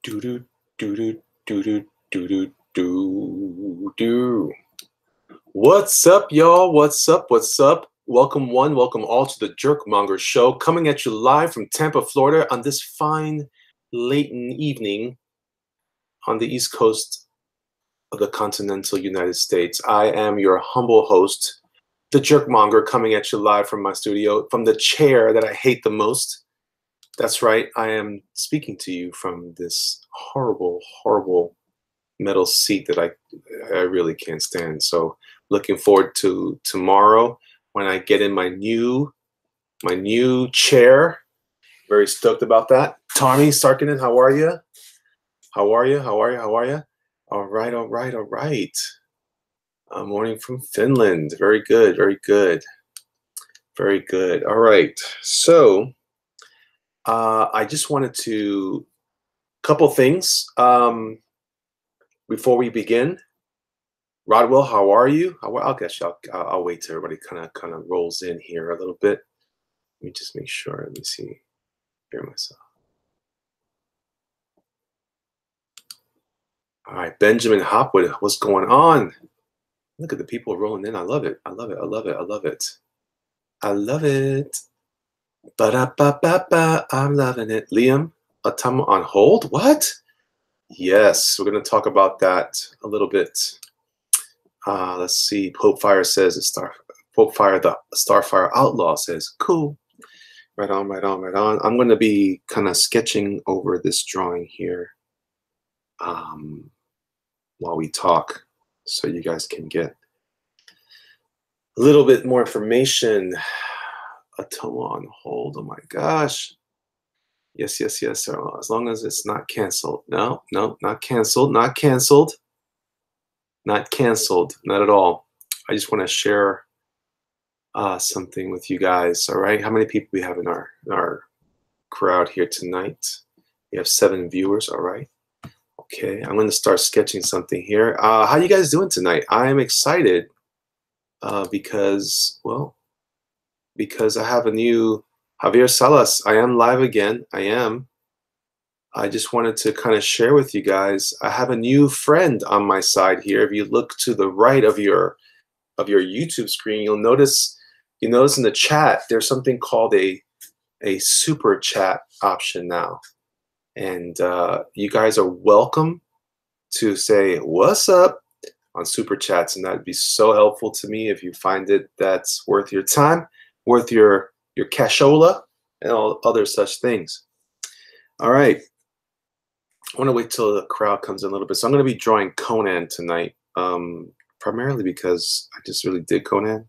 Do do do do do do do do do. What's up, y'all? What's up? What's up? Welcome one, welcome all to the Jerkmonger Show, coming at you live from Tampa, Florida, on this fine late evening on the East Coast of the continental United States. I am your humble host, the Jerkmonger, coming at you live from my studio, from the chair that I hate the most. That's right, I am speaking to you from this horrible, horrible metal seat that I really can't stand. So looking forward to tomorrow when I get in my new chair. Very stoked about that. Tommy Sarkinen, how are you? How are you? How are you? How are you? All right, all right, all right. Morning from Finland. Very good, very good. Very good. All right. So I just wanted to, couple things before we begin. Rodwell, how are you? I'll wait till everybody kind of rolls in here a little bit. Let me just make sure. Let me see. Hear myself. All right, Benjamin Hopwood, what's going on? Look at the people rolling in. I love it. I love it. I love it. I love it. I love it. Ba-da-ba-ba-ba. I'm loving it. Liam, Atomo on hold? What? Yes, we're going to talk about that a little bit. Let's see. Pope Fire says Pope Fire, the Starfire Outlaw says, cool. Right on, right on, right on. I'm going to be kind of sketching over this drawing here while we talk, so you guys can get a little bit more information. Atomo on hold. Oh my gosh. Yes, yes, yes. So as long as it's not canceled. No, no, not canceled. Not canceled. Not canceled. Not at all. I just want to share something with you guys. All right. How many people we have in our crowd here tonight? We have 7 viewers. All right. Okay. I'm going to start sketching something here. How you guys doing tonight? I am excited because I have a new Javier Salas. I am live again. I am. I just wanted to kind of share with you guys. I have a new friend on my side here. If you look to the right of your YouTube screen, you'll notice in the chat there's something called a super chat option now, and you guys are welcome to say what's up on super chats, and that'd be so helpful to me if you find it that's worth your time, worth your cashola, and all other such things. All right. I want to wait till the crowd comes in a little bit. So I'm going to be drawing Conan tonight, primarily because I just really dig Conan.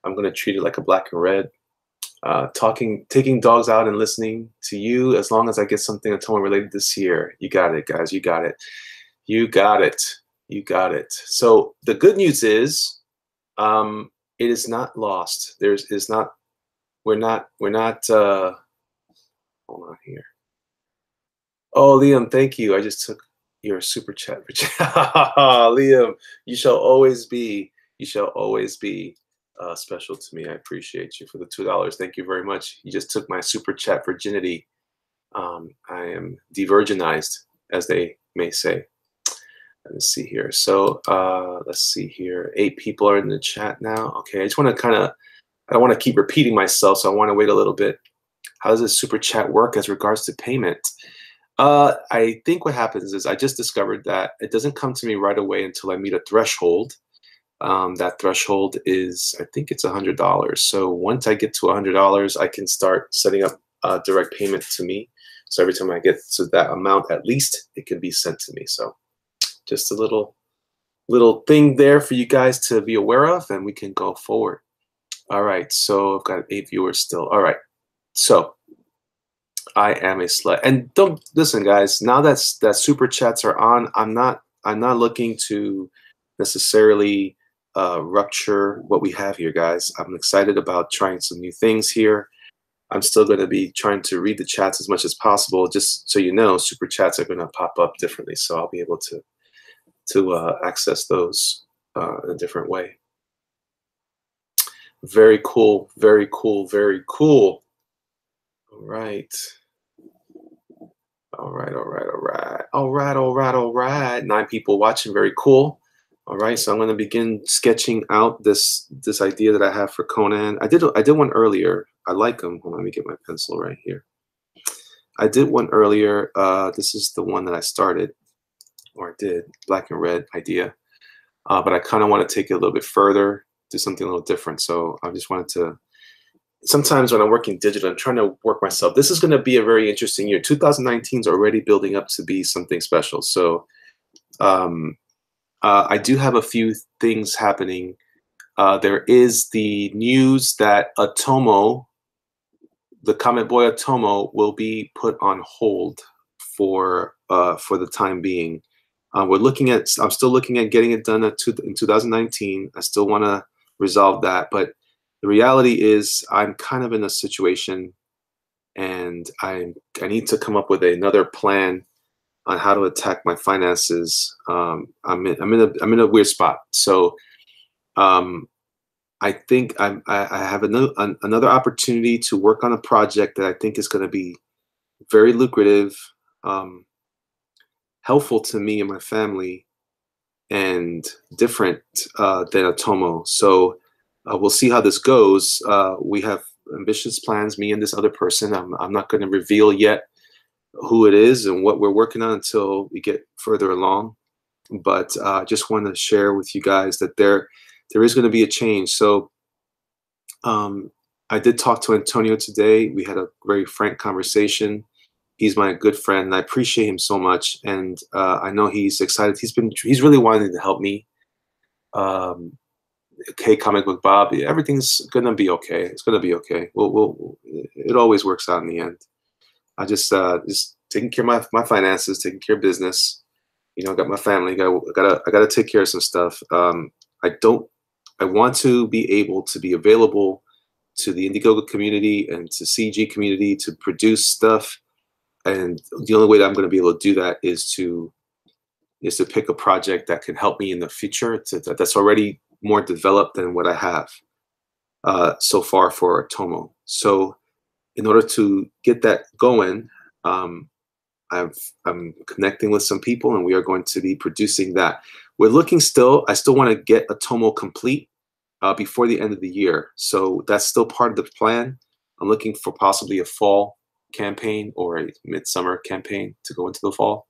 I'm going to treat it like a black and red, taking dogs out and listening to you as long as I get something Atomo related this year. You got it, guys. You got it. You got it. You got it. So the good news is it is not lost. We're not, hold on here. Oh, Liam, thank you. I just took your super chat. Liam, you shall always be special to me. I appreciate you for the $2. Thank you very much. You just took my super chat virginity. I am de-virginized, as they may say. Let's see here. So let's see here. 8 people are in the chat now. Okay, I just want to I don't want to keep repeating myself, so I want to wait a little bit. How does this super chat work as regards to payment? I think what happens is I just discovered that it doesn't come to me right away until I meet a threshold. That threshold is, I think it's $100. So once I get to $100, I can start setting up direct payment to me. So every time I get to that amount, at least it can be sent to me. So just a little thing there for you guys to be aware of, and we can go forward. All right. So I've got 8 viewers still. All right. So I am a slut. And don't listen, guys. Now that super chats are on, I'm not looking to necessarily rupture what we have here, guys. I'm excited about trying some new things here. I'm still going to be trying to read the chats as much as possible. Just so you know, super chats are going to pop up differently, so I'll be able to access those in a different way. Very cool. Very cool. Very cool. All right. All right, all right, all right, all right, all right, all right. 9 people watching, very cool. All right, so I'm going to begin sketching out this idea that I have for Conan. I did one earlier. I like them. Hold on, let me get my pencil right here. I did one earlier. This is the one that I started, or I did, black and red idea. But I kind of want to take it a little bit further, do something a little different. So I just wanted to. Sometimes when I'm working digital, I'm trying to work myself. This is going to be a very interesting year. 2019 is already building up to be something special. So um, I do have a few things happening. There is the news that Atomo, the Comet Boy Atomo, will be put on hold for the time being. We're looking at. I'm still looking at getting it done in 2019. I still want to resolve that, but the reality is I'm kind of in a situation, and I need to come up with another plan on how to attack my finances. I'm in a weird spot. So um, I think I have another opportunity to work on a project that I think is going to be very lucrative, um, helpful to me and my family, and different than Atomo. So we'll see how this goes. We have ambitious plans, me and this other person. I'm not going to reveal yet who it is and what we're working on until we get further along. But I just want to share with you guys that there is going to be a change. So I did talk to Antonio today. We had a very frank conversation. He's my good friend, and I appreciate him so much. And I know he's excited. He's really wanting to help me. Okay, comic book Bob. Yeah, everything's gonna be okay. It's gonna be okay. It always works out in the end. I just taking care of my finances, taking care of business. You know, I got my family. I gotta take care of some stuff. I want to be able to be available to the Indiegogo community and to CG community to produce stuff. And the only way that I'm going to be able to do that is to pick a project that can help me in the future, that's already more developed than what I have so far for Atomo. So in order to get that going, um, I'm connecting with some people, and we are going to be producing that. We're looking I still want to get Atomo complete before the end of the year. So that's still part of the plan. I'm looking for possibly a fall campaign or a midsummer campaign to go into the fall.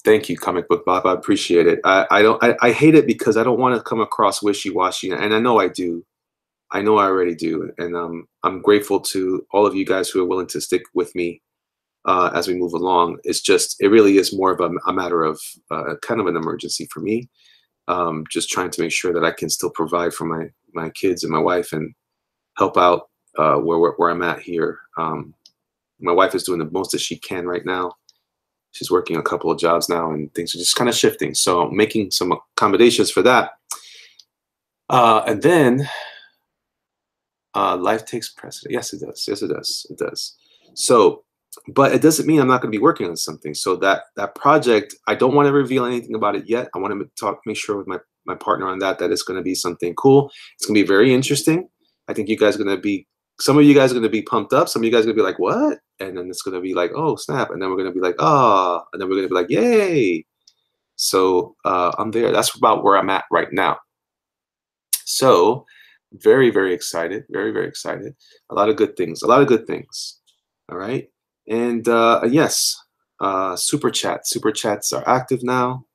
Thank you, Comic Book Bob. I appreciate it. I hate it because I don't want to come across wishy-washy, and I know I do. I know I already do, and I'm grateful to all of you guys who are willing to stick with me as we move along. It really is more of a matter of kind of an emergency for me. Just trying to make sure that I can still provide for my kids and my wife and help out where I'm at here. My wife is doing the most that she can right now. She's working a couple of jobs now, and things are just kind of shifting. So I'm making some accommodations for that. And then life takes precedent. Yes, it does. Yes, it does. It does. So, but it doesn't mean I'm not going to be working on something. So that project, I don't want to reveal anything about it yet. I want to make sure with my partner on that it's going to be something cool. It's going to be very interesting. I think you guys are going to be, some of you guys are going to be pumped up. Some of you guys are going to be like, what? And then it's going to be like, oh, snap. And then we're going to be like, ah, and then we're going to be like, yay. So I'm there. That's about where I'm at right now. So very, very excited. Very, very excited. A lot of good things. A lot of good things. All right. And yes, super chats are active now.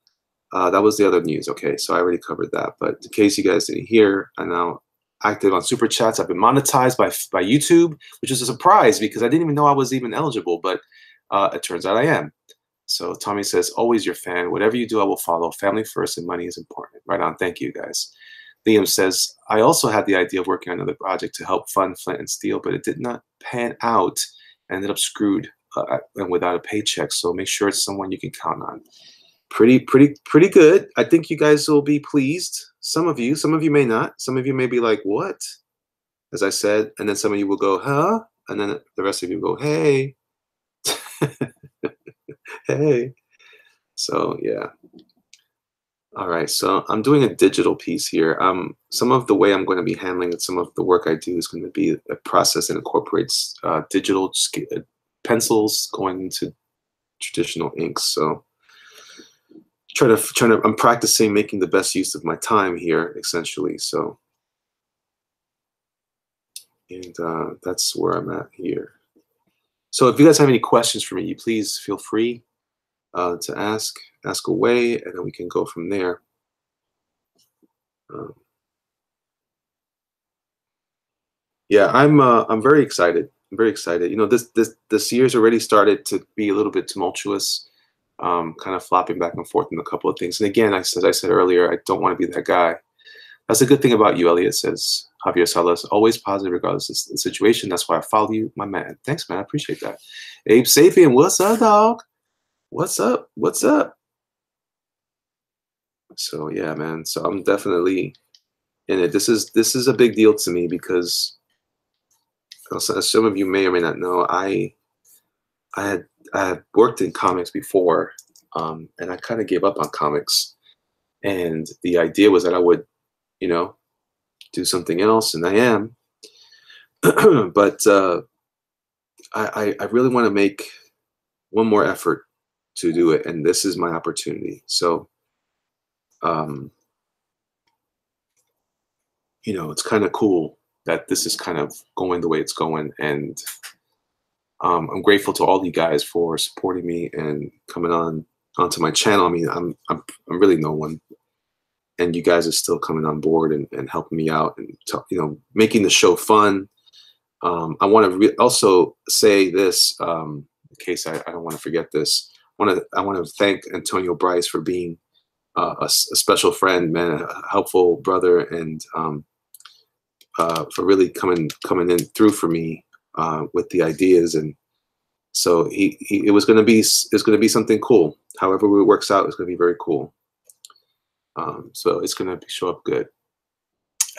That was the other news. Okay, so I already covered that. But in case you guys didn't hear, I'm now active on super chats. I've been monetized by YouTube, which is a surprise because I didn't even know I was even eligible, but it turns out I am. So Tommy says, always your fan. Whatever you do, I will follow. Family first and money is important. Right on. Thank you, guys. Liam says, I also had the idea of working on another project to help fund Flint and Steel, but it did not pan out. I ended up screwed and without a paycheck. So make sure it's someone you can count on. Pretty good. I think you guys will be pleased. Some of you may not. Some of you may be like, what? As I said, and then some of you will go, huh? And then the rest of you go, hey. Hey. So yeah. All right, so I'm doing a digital piece here. Some of the way I'm going to be handling it, some of the work I do is going to be a process that incorporates digital pencils, going into traditional inks. So I'm practicing making the best use of my time here, essentially. So, and that's where I'm at here. So if you guys have any questions for me, please feel free to ask away, and then we can go from there. Um, yeah, I'm very excited. I'm very excited. You know, this year's already started to be a little bit tumultuous, kind of flopping back and forth in a couple of things. And again, as I said earlier, I don't want to be that guy. That's a good thing about you, Elliot, says Javier Salas. Always positive regardless of the situation. That's why I follow you, my man. Thanks, man. I appreciate that. Abe Sapien, what's up, dog? What's up? What's up? So yeah, man. So I'm definitely in it. This is a big deal to me because, as some of you may or may not know, I had worked in comics before, and I kind of gave up on comics. And the idea was that I would, you know, do something else, and I am. But I really want to make one more effort to do it, and this is my opportunity. So, you know, it's kind of cool that this is kind of going the way it's going, and I'm grateful to all you guys for supporting me and coming onto my channel. I mean, I'm really no one, and you guys are still coming on board and helping me out and you know, making the show fun. I want to also say this, in case I don't want to forget this. I want to thank Antonio Bryce for being a special friend, man, a helpful brother, and for really coming in through for me with the ideas. And so it was going to be something cool. However it works out, it's going to be very cool. So it's going to show up good.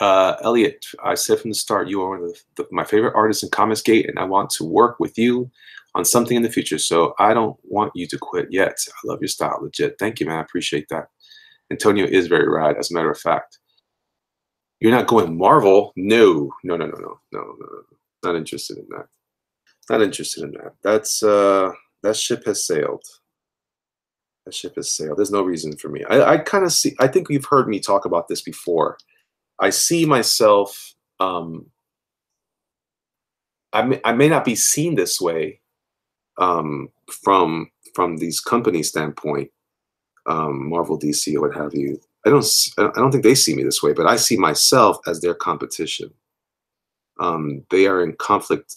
Elliot, I said from the start, you are one of my favorite artists in Comicsgate, and I want to work with you on something in the future. So I don't want you to quit yet. I love your style, legit. Thank you, man. I appreciate that. Antonio is very rad, as a matter of fact. You're not going Marvel? No. Not interested in that. Not interested in that. That ship has sailed. That ship has sailed. There's no reason for me. I kind of see. I think you've heard me talk about this before. I see myself. I may not be seen this way from these companies' standpoint, Marvel, DC, or what have you. I don't think they see me this way, but I see myself as their competition. They are in conflict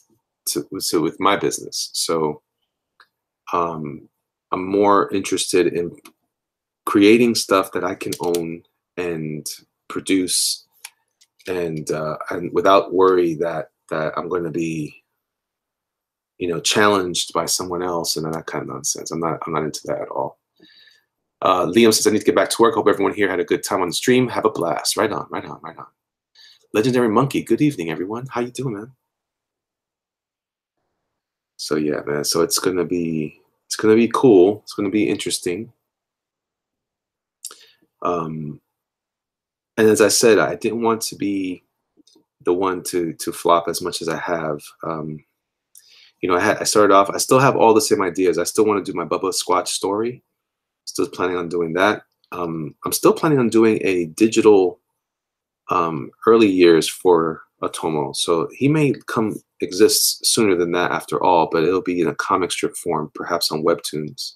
with my business, so I'm more interested in creating stuff that I can own and produce, and without worry that I'm going to be, you know, challenged by someone else and that kind of nonsense. I'm not into that at all. Liam says, I need to get back to work. Hope everyone here had a good time on the stream. Have a blast. Right on. Legendary Monkey, good evening, everyone. How you doing, man? So yeah, man. So it's gonna be cool. It's gonna be interesting. And as I said, I didn't want to be the one to flop as much as I have. You know, I started off. I still have all the same ideas. I still want to do my Bubba Squatch story. Still planning on doing that. I'm still planning on doing a digital early years for Atomo. So he may exist sooner than that after all, but it'll be in a comic strip form, perhaps on Webtoons.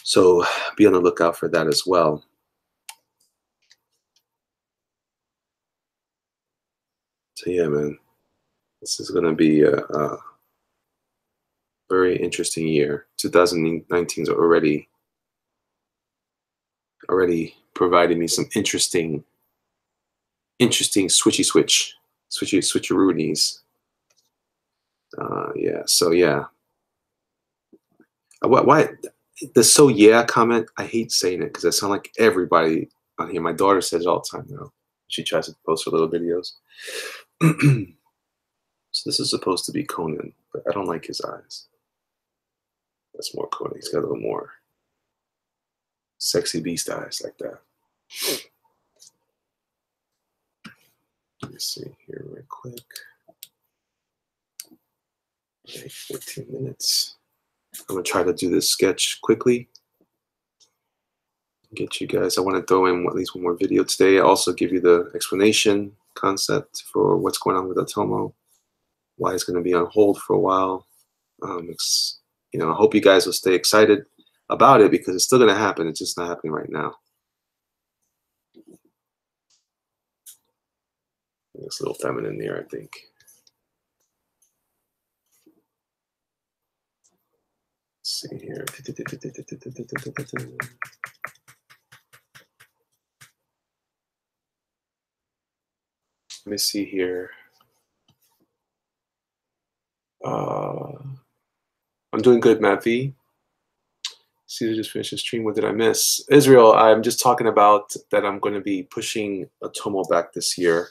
So be on the lookout for that as well. So yeah, man, this is going to be a very interesting year. 2019 is already providing me some interesting switcheroonies. Yeah. So yeah. Why the so yeah comment? I hate saying it because I sound like everybody on here. My daughter says it all the time now. She tries to post her little videos. So this is supposed to be Conan, but I don't like his eyes. That's more Conan. He's got a little more sexy beast eyes like that. Let me see here real quick. Okay, 14 minutes. I'm gonna try to do this sketch quickly. Get you guys. I want to throw in at least one more video today. I also give you the explanation concept for what's going on with Atomo, why it's going to be on hold for a while. I hope you guys will stay excited about it because it's still going to happen. It's just not happening right now. It's a little feminine there, I think. Let's see here. Let me see here. I'm doing good, Matt V. Caesar just finished his stream. What did I miss? Israel, I'm just talking about that I'm going to be pushing Atomo back this year.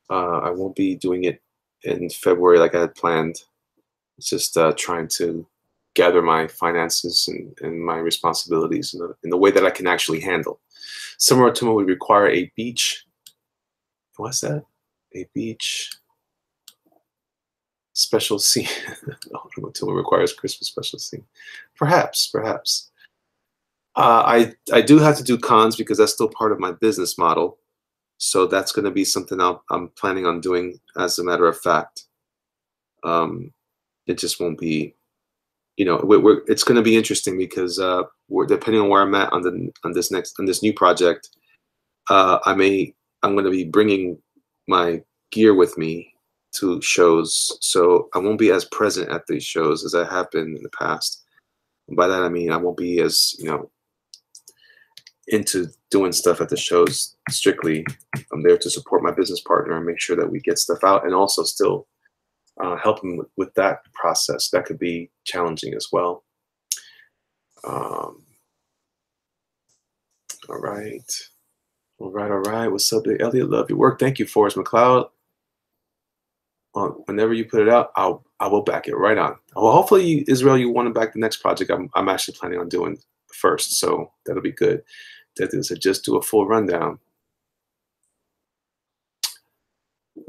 I won't be doing it in February like I had planned. It's just trying to gather my finances and my responsibilities in the way that I can actually handle. Summer Atomo would require a beach. What's that? A beach special scene. Autumn Atomo requires Christmas special scene. Perhaps. I do have to do cons because that's still part of my business model. So that's going to be something I'm planning on doing as a matter of fact. It just won't be, it's going to be interesting because we're depending on where I'm at on this new project. I'm going to be bringing my gear with me to shows, so I won't be as present at these shows as I have been in the past. And by that I mean I won't be as into doing stuff at the shows strictly. I'm there to support my business partner and make sure that we get stuff out, and also still help him with that process. That could be challenging as well. All right. What's up, Big Elliot? Love your work. Thank you, Forrest McLeod. Whenever you put it out, I will back it right on. Well, hopefully, Israel, you want to back the next project. I'm actually planning on doing first, so that'll be good. That is, just do a full rundown.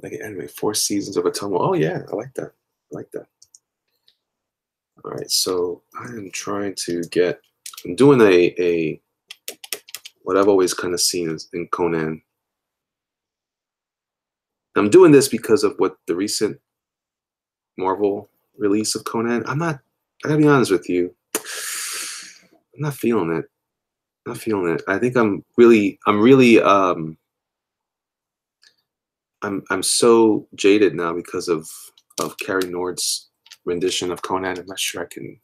Like an anime, 4 seasons of Atomo. Oh yeah, I like that. All right, so I am trying to get. I'm doing a what I've always kind of seen in Conan. I'm doing this because of what the recent Marvel release of Conan. I gotta be honest with you. I'm not feeling it. I think I'm so jaded now because of Carrie Nord's rendition of Conan. I'm not sure I can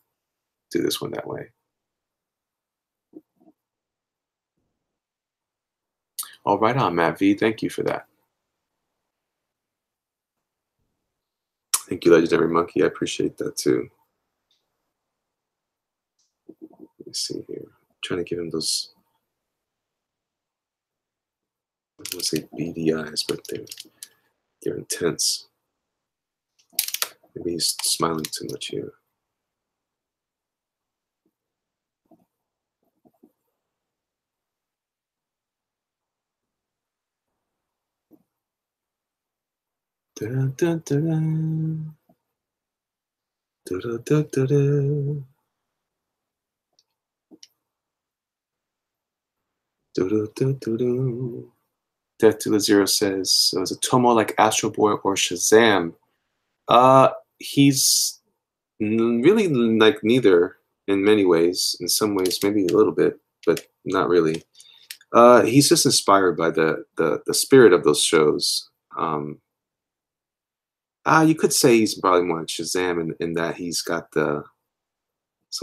do this one that way. All right on, Matt V. Thank you for that. Thank you, Legendary Monkey. I appreciate that too. Let me see here. I'm trying to give him those. I don't want to say beady eyes, but they're intense. Maybe he's smiling too much here. Dun, dun, dun, dun. Dun, dun, dun, dun, dun. Death to the Zero says, so is Atomo like Astro Boy or Shazam? He's really like neither in many ways. In some ways, maybe a little bit, but not really. He's just inspired by the spirit of those shows. You could say he's probably more like Shazam in that he's got some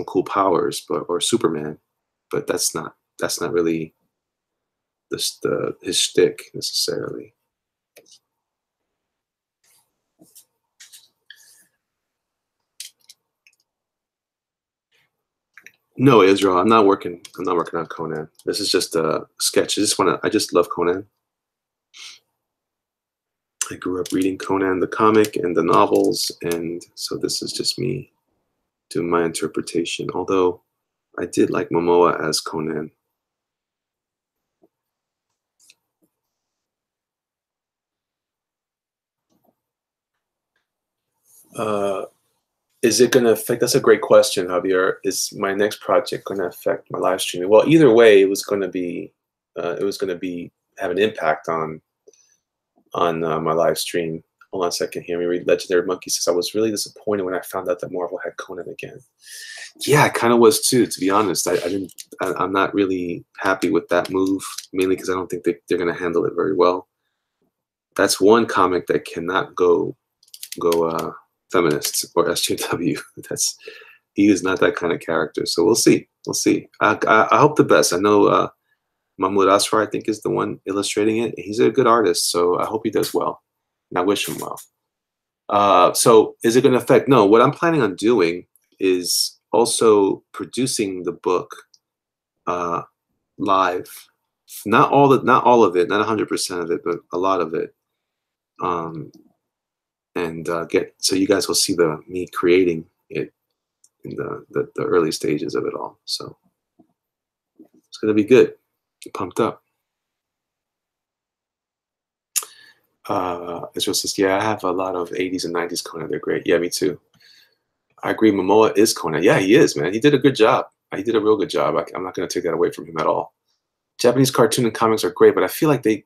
cool powers, or Superman, but that's not really his shtick necessarily. No, Israel, I'm not working on Conan. This is just a sketch. I just love Conan. I grew up reading Conan the comic and the novels, and so this is just me doing my interpretation. Although I did like Momoa as Conan. Is it going to affect? That's a great question, Javier. Is my next project going to affect my live streaming? Well, either way, it was going to be have an impact on my live stream. Hold on a second here. Let me read. Legendary Monkey says, I was really disappointed when I found out that Marvel had Conan again. Yeah, I kind of was too, to be honest. I'm not really happy with that move, mainly because I don't think they're going to handle it very well. That's one comic that cannot go feminist or SJW. He is not that kind of character. So we'll see. We'll see. I hope the best. I know Mahmoud Asrar, I think, is the one illustrating it. He's a good artist, so I hope he does well. And I wish him well. So is it going to affect? No, what I'm planning on doing is also producing the book live. Not all of it, not 100% of it, but a lot of it. So you guys will see me creating it in the early stages of it all. So it's going to be good. Get pumped up. Israel says, yeah, I have a lot of 80s and 90s Conan. They're great. Yeah, me too. I agree. Momoa is Conan. Yeah, he is, man. He did a good job. He did a real good job. I'm not going to take that away from him at all. Japanese cartoon and comics are great, but I feel like they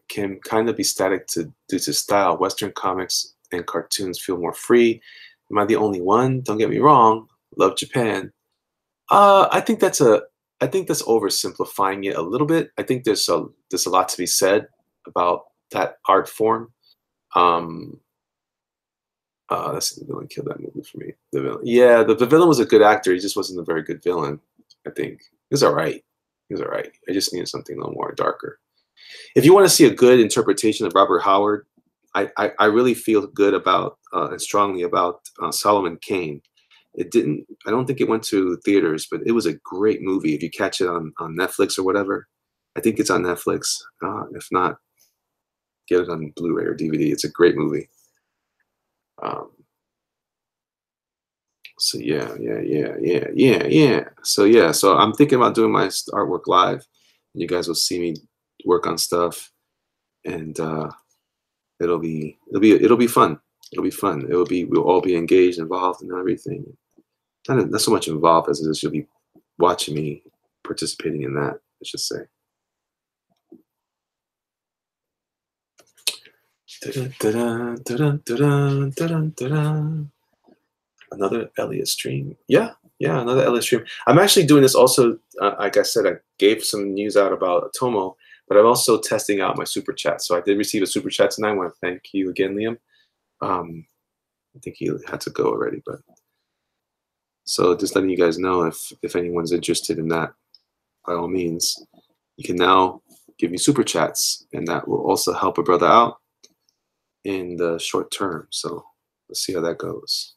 can kind of be static due to style. Western comics and cartoons feel more free. Am I the only one? Don't get me wrong. Love Japan. I think that's oversimplifying it a little bit. I think there's a lot to be said about that art form. That's the villain killed that movie for me. The villain, yeah, the villain was a good actor. He just wasn't a very good villain. I think he was all right. He was all right. I just needed something a little more darker. If you want to see a good interpretation of Robert Howard, I really feel good about and strongly about Solomon Kane. I don't think it went to theaters, but it was a great movie. If you catch it on Netflix or whatever, I think it's on Netflix. If not, get it on Blu-ray or DVD. It's a great movie. So yeah. So I'm thinking about doing my artwork live, and you guys will see me work on stuff, and it'll be fun. It'll be fun. We'll all be engaged, involved, and everything. Not so much involved as it is you'll be watching me participating in that, I should say. Another Elliot stream. Yeah, another Elliot stream. I'm actually doing this also. Like I said, I gave some news out about Atomo, but I'm also testing out my super chat. So I did receive a super chat tonight. I want to thank you again, Liam. I think he had to go already, but so just letting you guys know if anyone's interested in that, by all means, you can now give me super chats, and that will also help a brother out in the short term. So let's see how that goes.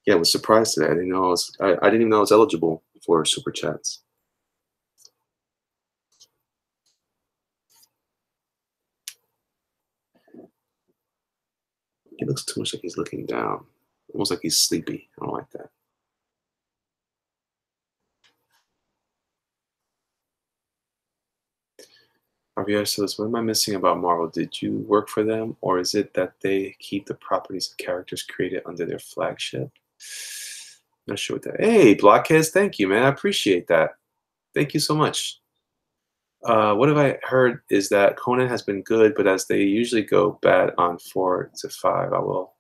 Yeah, I was surprised today. I didn't even know I was eligible for super chats. He looks too much like he's looking down, almost like he's sleepy. I don't like that. Javier says, what am I missing about Marvel? Did you work for them, or is it that they keep the properties and characters created under their flagship? Not sure what that. Hey, Blockheads, thank you, man. I appreciate that. Thank you so much. What have I heard is that Conan has been good, but as they usually go bad on 4 to 5, I will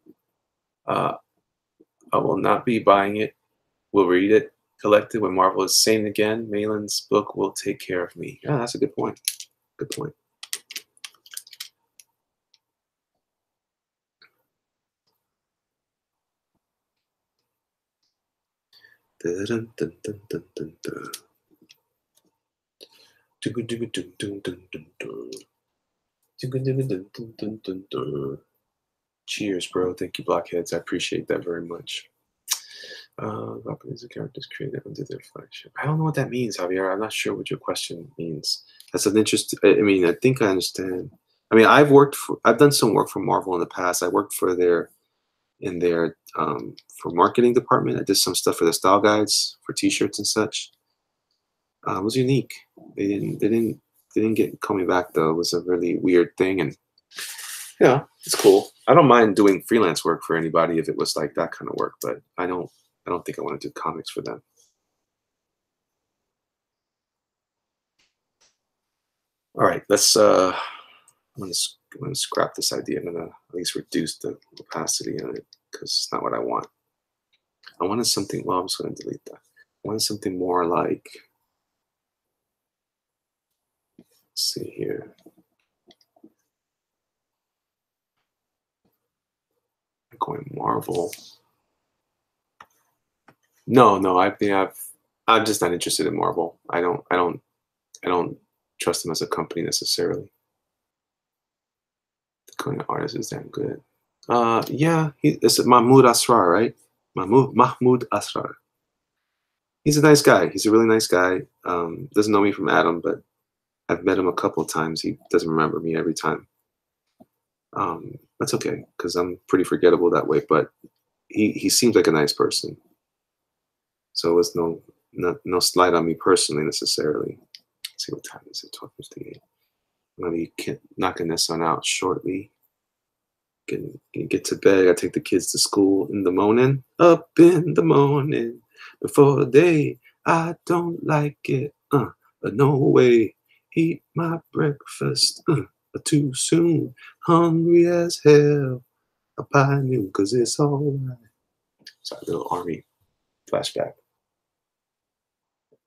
not be buying it. We'll read it, collect it when Marvel is sane again. Malin's book will take care of me. Yeah, that's a good point. Good point. Cheers, bro. Thank you, Blockheads. I appreciate that very much. Properties and characters created under their flagship. I don't know what that means, Javier. I'm not sure what your question means. That's an interest. I mean, I think I understand. I mean, I've done some work for Marvel in the past. I worked for their for marketing department. I did some stuff for the style guides for T-shirts and such. It was unique. They didn't get call me back though. It was a really weird thing, and yeah, it's cool. I don't mind doing freelance work for anybody if it was like that kind of work, but I don't think I want to do comics for them. All right, I'm gonna scrap this idea. I'm gonna at least reduce the opacity on it because it's not what I want. I wanted something. Well, I'm just gonna delete that. I wanted something more like. Let's see here. I'm going Marvel. No, no. I think I'm just not interested in Marvel. I don't trust them as a company necessarily. The Korean artist is damn good. Yeah, it's Mahmoud Asrar, right? Mahmoud Asrar. He's a nice guy. He's a really nice guy. Doesn't know me from Adam, but I've met him a couple of times. He doesn't remember me every time. That's okay because I'm pretty forgettable that way. But he seems like a nice person. So it was no slight on me personally necessarily. Let's see what time is it? 12:58. I'm gonna be knocking this one out shortly. Get to bed. I gotta take the kids to school in the morning. Up in the morning before day. I don't like it. But no way. Eat my breakfast. Too soon. Hungry as hell. A pie new, cause it's alright. Sorry, little army flashback.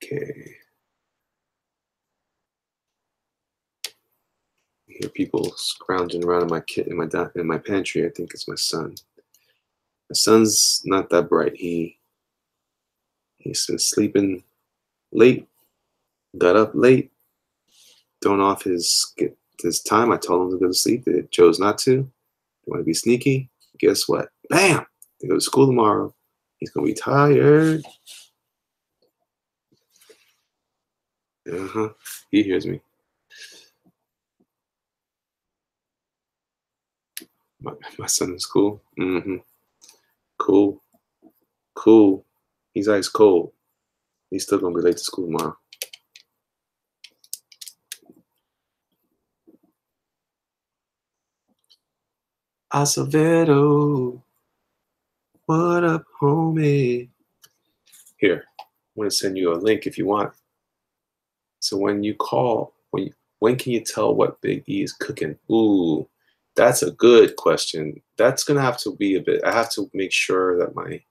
Okay. I hear people scrounging around in my in my pantry. I think it's my son. My son's not that bright. He's been sleeping late, got up late, thrown off his time. I told him to go to sleep. They chose not to. They want to be sneaky. Guess what? Bam! They go to school tomorrow. He's gonna be tired. He hears me. My son in school. Cool. Cool. He's ice cold. He's still gonna be late to school tomorrow. Acevedo. What up, homie? Here, I want to send you a link if you want. So when you call, when can you tell what Big E is cooking? Ooh, that's a good question. That's gonna have to be a bit. I have to make sure that my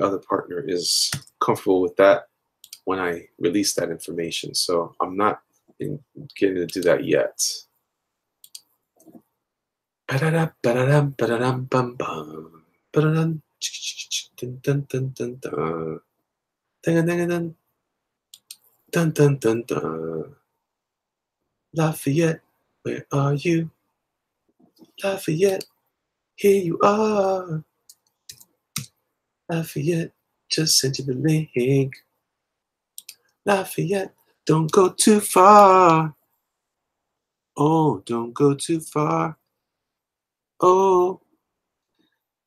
other partner is comfortable with that when I release that information. So I'm not getting to do that yet. Dun dun dun dun. Lafayette, where are you? Lafayette, here you are. Lafayette, just sent you the link. Lafayette, don't go too far. Oh, don't go too far. Oh,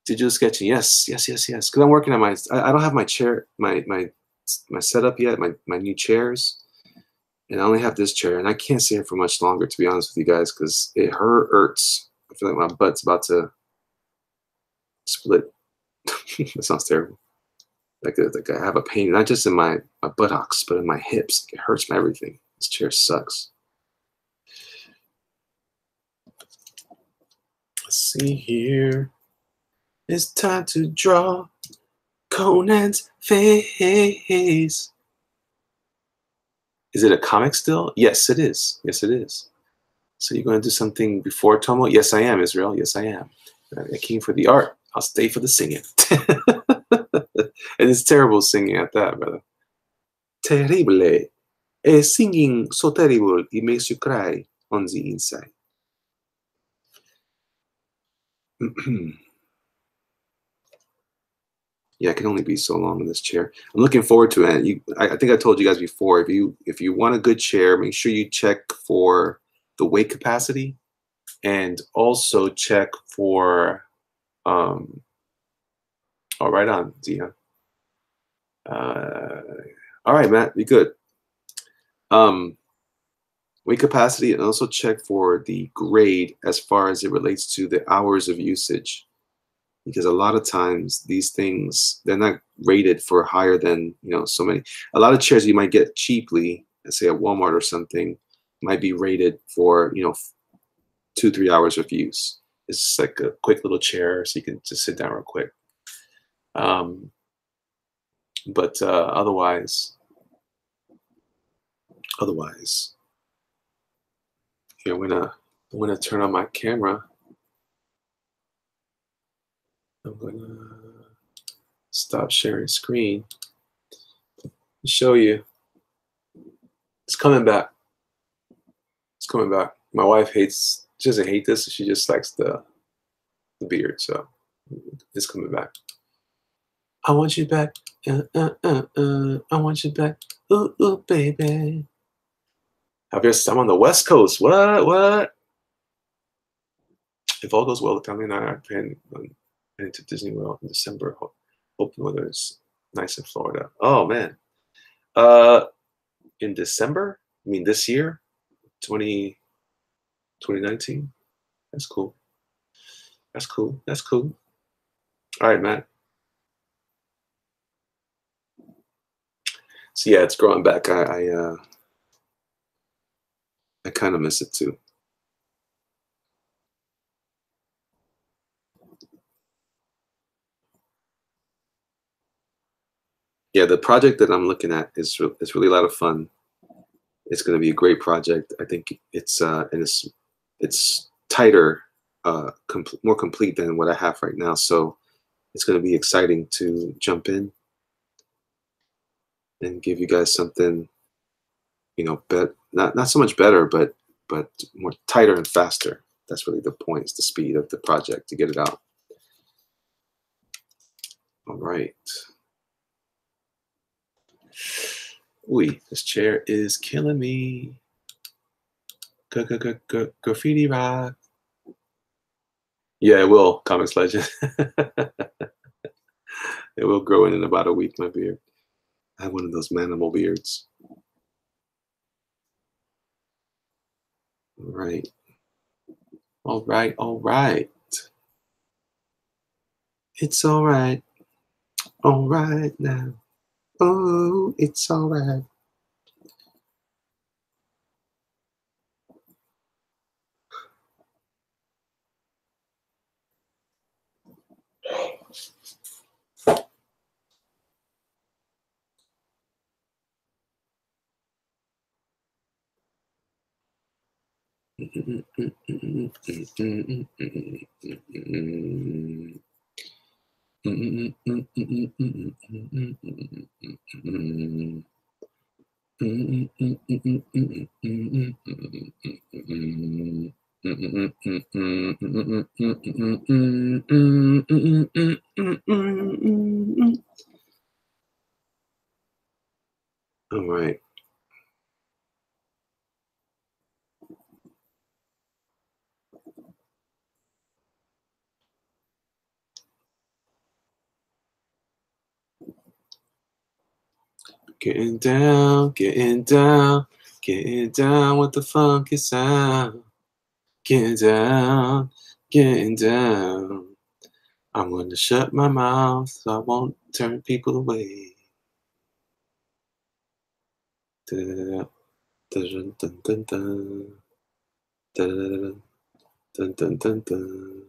digital sketching. Yes, yes, yes, yes. Because I'm working on I don't have my chair, my setup yet, my new chairs. And I only have this chair, and I can't sit here for much longer, to be honest with you guys, because it hurts. I feel like my butt's about to split. That sounds terrible. Like I have a pain, not just in my buttocks, but in my hips. It hurts my everything. This chair sucks. Let's see here. It's time to draw Conan's face. Is it a comic still? Yes, it is. Yes, it is. So you're going to do something before Atomo? Yes, I am, Israel. Yes, I am. I came for the art. I'll stay for the singing. And it's terrible singing at that, brother. Terrible. Singing so terrible, it makes you cry on the inside. Yeah, I can only be so long in this chair. I'm looking forward to it. I think I told you guys before, if you want a good chair, make sure you check for the weight capacity and also check for oh, right on, Zia. All right, Matt, be good. Weight capacity, and also check for the grade as far as it relates to the hours of usage. Because a lot of times these things, they're not rated for higher than, so many. A lot of chairs you might get cheaply, let's say at Walmart or something, might be rated for, 2-3 hours of use. It's just like a quick little chair so you can just sit down real quick. But otherwise, here I'm gonna turn on my camera. I'm gonna stop sharing screen. Show you. It's coming back. It's coming back. My wife hates. She doesn't hate this. She just likes the beard. So it's coming back. I want you back. I want you back. Ooh, ooh, baby. I'm on the West Coast. What? If all goes well, Tommy and I are planning to Disney World in December. Hoping weather is nice in Florida. Oh man. In December? I mean this year? 2019? That's cool. That's cool. That's cool. All right, Matt. So yeah, it's growing back. I kind of miss it too. Yeah, the project that I'm looking at is really a lot of fun. It's going to be a great project. I think it's tighter, more complete than what I have right now. So it's going to be exciting to jump in and give you guys something, not so much better, but more tighter and faster. That's really the point. Is the speed of the project to get it out. All right. Ooh, this chair is killing me. Graffiti rock. Yeah, it will, Comics Legend. It will grow in about a week, my beard. I have one of those manimal beards. All right. All right, all right. It's all right. All right now. Oh, it's all right. All right. Getting down, getting down, getting down with the funky sound. Getting down, getting down. I'm gonna shut my mouth so I won't turn people away. Dun, dun, dun, dun, dun. Dun, dun, dun, dun, dun.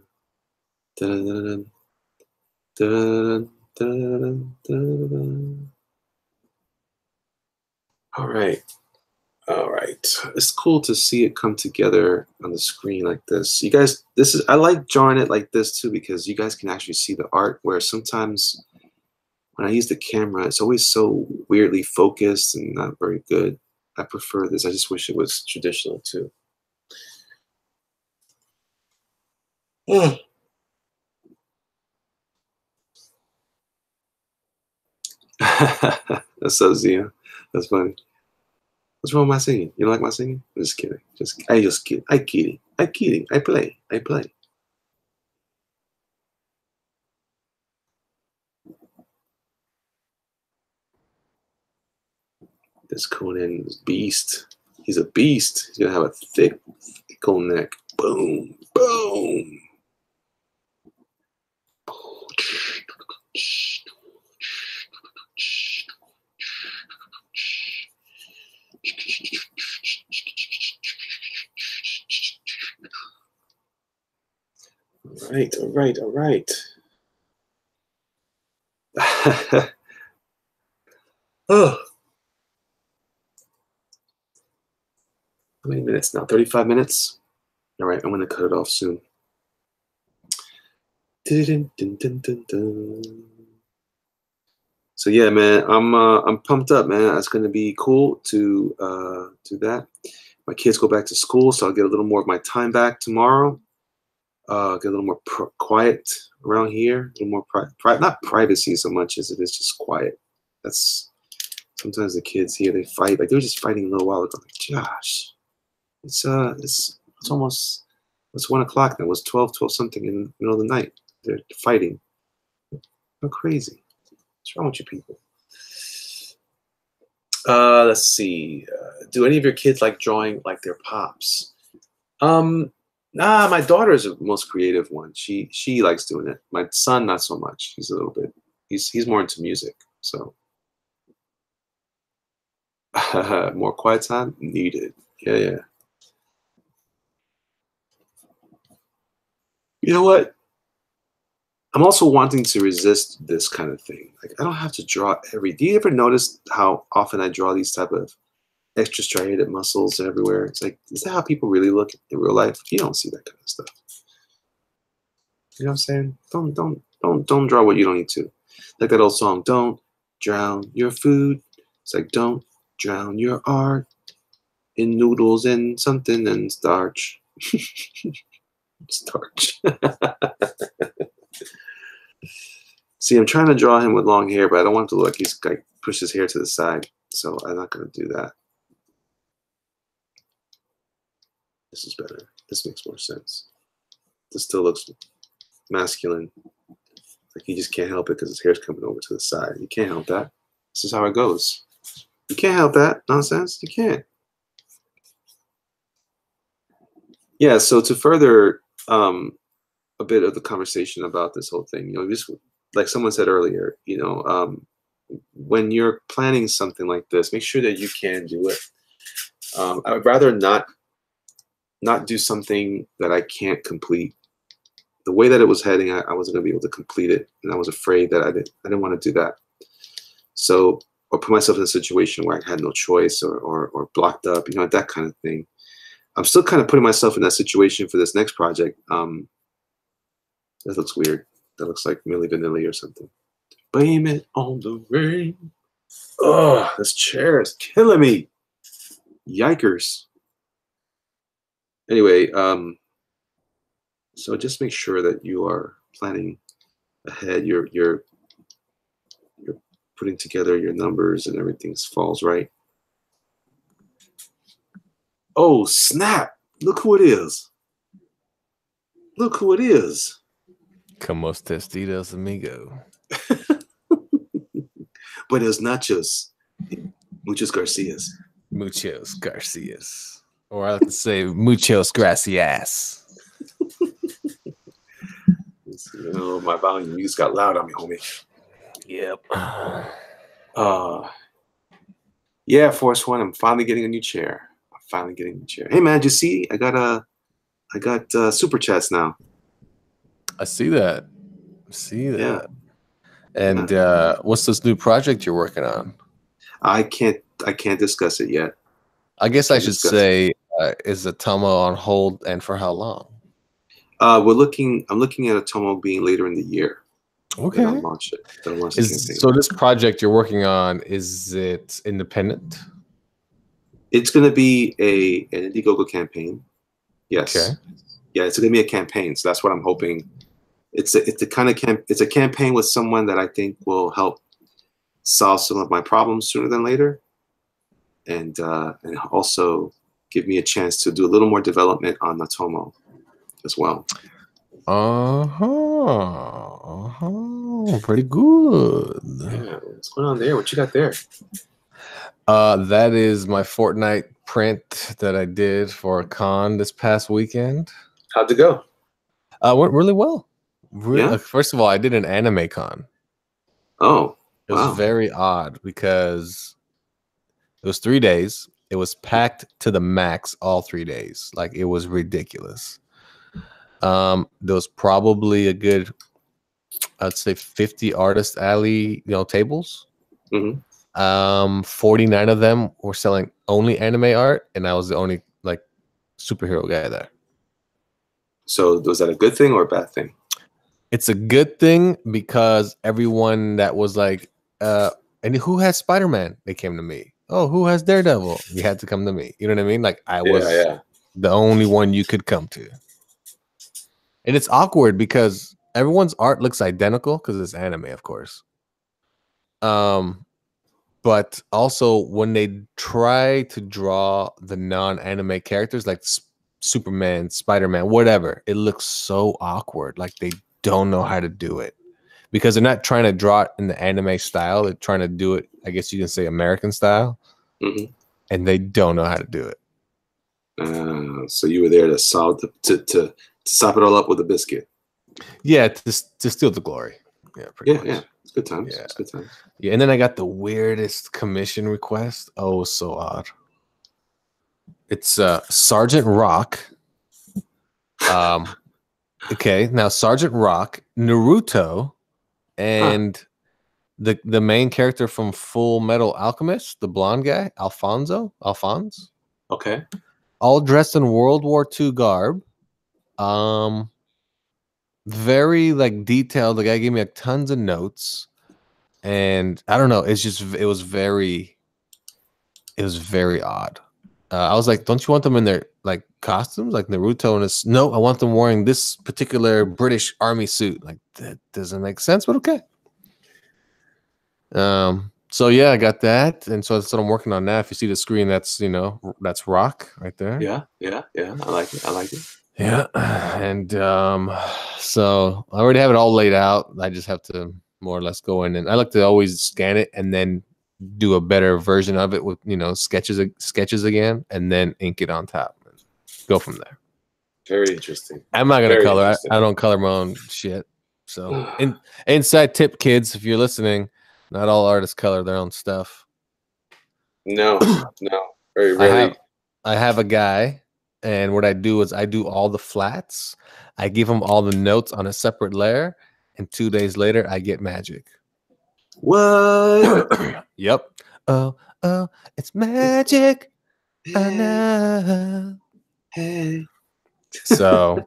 Dun, dun, dun, dun, dun, dun. All right. All right. It's cool to see it come together on the screen like this. You guys, I like drawing it like this too because you guys can actually see the art, where sometimes when I use the camera, it's always so weirdly focused and not very good. I prefer this. I just wish it was traditional too. That's so Zia. That's funny. What's wrong with my singing? You don't like my singing? I'm just kidding. I just kid. I kidding. I kidding. I play. I play. This Conan is beast. He's a beast. He's gonna have a thick neck. Boom, boom. All right. Oh, how many minutes now? 35 minutes. All right, I'm gonna cut it off soon. Dun, dun, dun, dun, dun. So yeah, man, I'm pumped up, man. It's gonna be cool to do that. My kids go back to school, so I'll get a little more of my time back tomorrow. Get a little more quiet around here. A little more not privacy so much as it is just quiet. That's sometimes the kids here, they fight. Like they were just fighting a little while ago. Like, gosh, it's almost, it's 1 o'clock now. It was 12 something in the middle of the night. They're fighting. How crazy. What's wrong with you people? Let's see. Do any of your kids like drawing like their pops? Nah, my daughter is the most creative one. She likes doing it. My son, not so much. He's a little bit. He's more into music. So more quiet time needed. Yeah. You know what? I'm also wanting to resist this kind of thing. Like I don't have to draw do you ever notice how often I draw these type of extra striated muscles everywhere? It's like, is that how people really look in real life? You don't see that kind of stuff. You know what I'm saying? Don't draw what you don't need to. Like that old song, don't drown your food. It's like, don't drown your art in noodles and something and starch. Starch. See, I'm trying to draw him with long hair, but I don't want him to look like he's like pushed his hair to the side. So I'm not going to do that. This is better. This makes more sense. This still looks masculine. Like he just can't help it because his hair's coming over to the side. You can't help that. This is how it goes. You can't help that nonsense. You can't. Yeah, so to further a bit of the conversation about this whole thing, just like someone said earlier, when you're planning something like this, make sure that you can do it. I would rather not do something that I can't complete. The way that it was heading, I wasn't going to be able to complete it, and I was afraid that I didn't want to do that. So, or put myself in a situation where I had no choice or blocked up, that kind of thing. I'm still kind of putting myself in that situation for this next project. That looks weird. That looks like Milli Vanilli or something. Blame it on the rain. Oh, this chair is killing me. Yikers. Anyway, so just make sure that you are planning ahead. You're putting together your numbers and everything falls right. Oh, snap. Look who it is. Look who it is. Como testitos, amigo. Buenos nachos. Muchos Garcias. Muchos Garcias. Or I like to say, muchos gracias. My volume, you just got loud on me, homie. Yep. Yeah, Force One, I'm finally getting a new chair. Hey, man, did you see? I got super chats now. I see that. Yeah. And what's this new project you're working on? I can't discuss it yet. I guess I should say, is Atomo on hold, and for how long? I'm looking at Atomo being later in the year. Okay. I'll launch it. So this project you're working on, is it independent? It's going to be an Indiegogo campaign. Yes. Okay. Yeah, it's going to be a campaign. So that's what I'm hoping. It's a campaign with someone that I think will help solve some of my problems sooner than later, and also give me a chance to do a little more development on Atomo as well. Pretty good. Yeah, what's going on there? What you got there? That is my Fortnite print that I did for a con this past weekend. How'd it go? Went really well. Yeah. First of all, I did an anime con. Oh, It was wow. very odd because it was 3 days. It was packed to the max all 3 days. Like it was ridiculous. There was probably a good, I'd say 50 artist alley, tables. Hmm. 49 of them were selling only anime art, and I was the only like superhero guy there. So was that a good thing or a bad thing? It's a good thing because everyone that was like, and who has Spider-Man? They came to me. Oh, who has Daredevil? You had to come to me. You know what I mean? Like I Yeah, was yeah. the only one you could come to. And it's awkward because everyone's art looks identical because it's anime, of course. But also when they try to draw the non-anime characters like Superman, Spider-Man, whatever, it looks so awkward. Like they don't know how to do it because they're not trying to draw it in the anime style. They're trying to do it, I guess you can say, American style, Hmm. and they don't know how to do it. So you were there to solve to sop it all up with a biscuit. Yeah, to steal the glory. Yeah, pretty Yeah, much. yeah. It's good times. Yeah. It's good times. Yeah, and then I got the weirdest commission request. Oh, it was so odd. It's Sergeant Rock. Okay, now Sergeant Rock, Naruto, and the main character from Full Metal Alchemist, the blonde guy, Alphonse, Okay. all dressed in World War II garb. Very like detailed. The guy gave me like tons of notes, and I don't know. It was very odd. I was like, don't you want them in their like costumes, like Naruto and his? No, I want them wearing this particular British Army suit. Like that doesn't make sense, but okay. So yeah, I got that, and so that's what I'm working on now. If you see the screen, that's Rock right there. Yeah, yeah, yeah. I like it. I like it. Yeah, and so I already have it all laid out. I just have to more or less go in, and I like to always scan it and then do a better version of it with sketches again, and then ink it on top. And go from there. Very interesting. I'm not gonna Very color. interesting. I don't color my own shit. So, inside tip, kids, if you're listening, not all artists color their own stuff. No, no. Very I rarely. have a guy, and what I do is I do all the flats. I give him all the notes on a separate layer, and 2 days later, I get magic. What? Yep. Oh, it's magic. I know. Hey. So,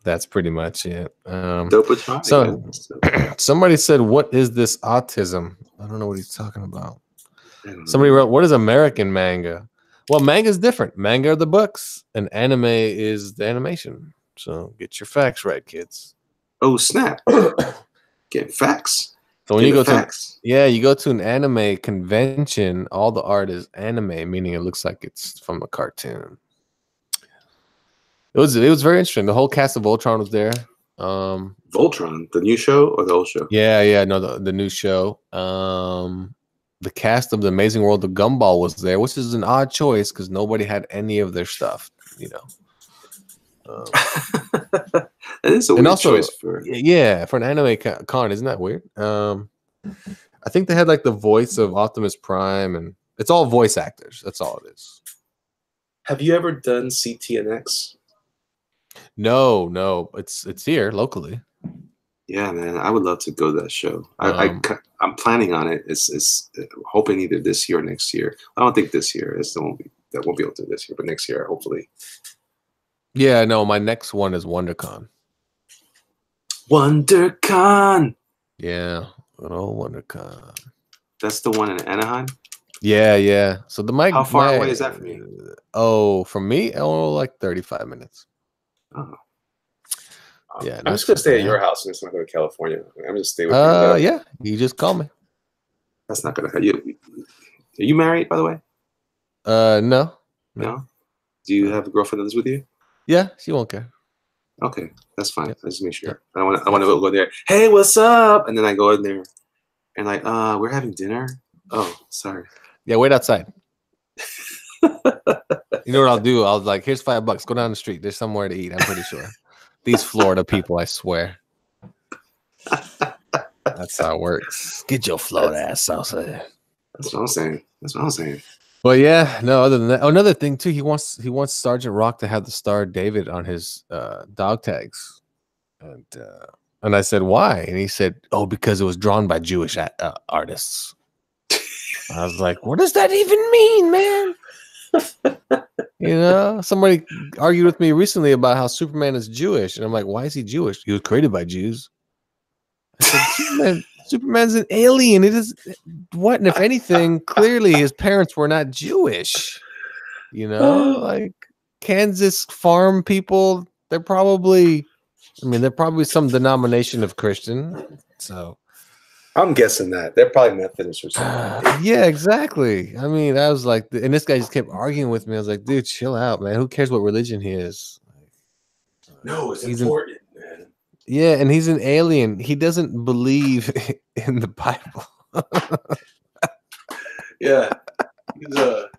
that's pretty much it. Dope try, So, man. somebody said, "What is this autism?" I don't know what he's talking about. I Somebody don't know. wrote, "What is American manga?" Well, manga is different. Manga are the books, and anime is the animation. So get your facts right, kids. Oh, snap. Getting facts. So when you Getting go facts. you go to an anime convention, all the art is anime, meaning it looks like it's from a cartoon. It was very interesting. The whole cast of Voltron was there. Voltron, the new show or the old show? Yeah, no, the new show. The cast of The Amazing World of Gumball was there, which is an odd choice because nobody had any of their stuff, That is a and weird also, choice for. yeah, for an anime con, isn't that weird? I think they had like the voice of Optimus Prime, and it's all voice actors. That's all it is. Have you ever done CTNX? No, it's here locally. Yeah, man, I would love to go to that show. I'm planning on it. It's hoping either this year or next year. I don't think this year. Won't be able to do this year, but next year, hopefully. Yeah, no, my next one is WonderCon. WonderCon. Yeah, good old WonderCon. That's the one in Anaheim. Yeah. So How far away is that from you? Oh, from me, like 35 minutes. Oh. Yeah, I'm just gonna stay at your house and just not go to California. I'm just stay with you. Yeah, you just call me. That's not gonna hurt you. Are you married, by the way? No. No. Do you have a girlfriend that lives with you? Yeah, she won't care. Okay, that's fine. Yep. Let's make sure. Yep. I want to go there. Hey, what's up? And then I go in there, and like, we're having dinner. Oh, sorry. Yeah, wait outside. You know what I'll do? I'll like, here's $5. Go down the street. There's somewhere to eat. I'm pretty sure. These Florida people, I swear. That's how it works. Get your Florida That's, ass outside. that's what I'm saying. That's what I'm saying. But yeah, no. Other than that, oh, another thing too. He wants Sergeant Rock to have the star David on his dog tags, and I said why, and he said, oh, because it was drawn by Jewish artists. I was like, what does that even mean, man? You know, somebody argued with me recently about how Superman is Jewish, and I'm like, why is he Jewish? He was created by Jews. I said, Superman's an alien. It is what? And if anything, clearly his parents were not Jewish. You know, like Kansas farm people, they're probably some denomination of Christian. So I'm guessing that they're probably Methodist or something. yeah, exactly. I mean, I was like, and this guy just kept arguing with me. I was like, dude, chill out, man. Who cares what religion he is? No, it's important, man. Yeah, and he's an alien. He doesn't believe in the Bible. Yeah.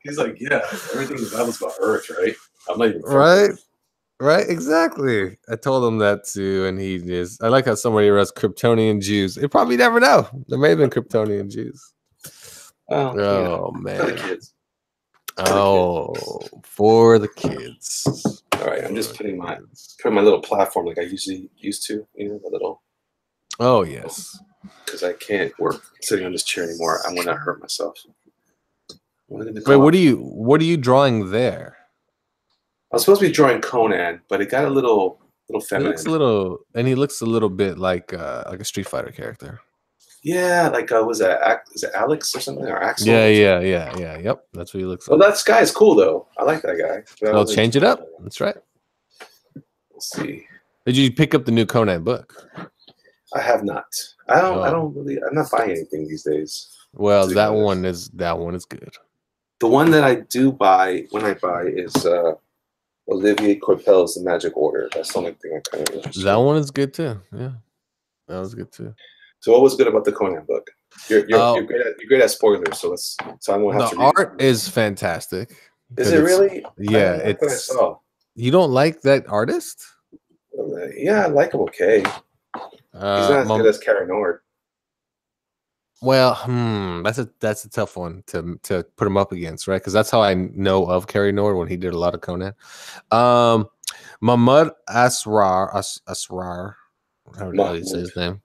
He's like, yeah, everything in the Bible's about Earth, right? I'm not even Right, exactly. I told him that too, and he just. I like how somebody writes Kryptonian Jews. You probably never know. There may have been Kryptonian Jews. Oh man. For the kids. For the kids. All right, I'm just putting my little platform like I usually used to, the little. Oh yes. Because I can't work sitting on this chair anymore. I'm gonna hurt myself. Wait, what are you drawing there? I was supposed to be drawing Conan, but it got a little feminine. He looks a little bit like a Street Fighter character. Yeah, like is it Alex or something, or Axel? Yeah. Yep, that's what he looks like. Well, that guy's cool though. I like that guy. They'll change it up. That's right. We'll see. Did you pick up the new Conan book? I have not. I'm not buying anything these days. Well, that one is good. The one that I do buy when I buy is Olivier Coipel's The Magic Order. That's the only thing I kind of interested. That one is good too. Yeah, that was good too. So, what was good about the Conan book? You're great at spoilers, so I'm gonna have to. The art is fantastic. Is it really? Yeah, it's what I saw. You don't like that artist? Yeah, I like him. Okay, he's not as good as Cary Nord. Well, that's a tough one to put him up against, right? Because that's how I know of Cary Nord when he did a lot of Conan. Mahmoud Asrar, how do you say his name?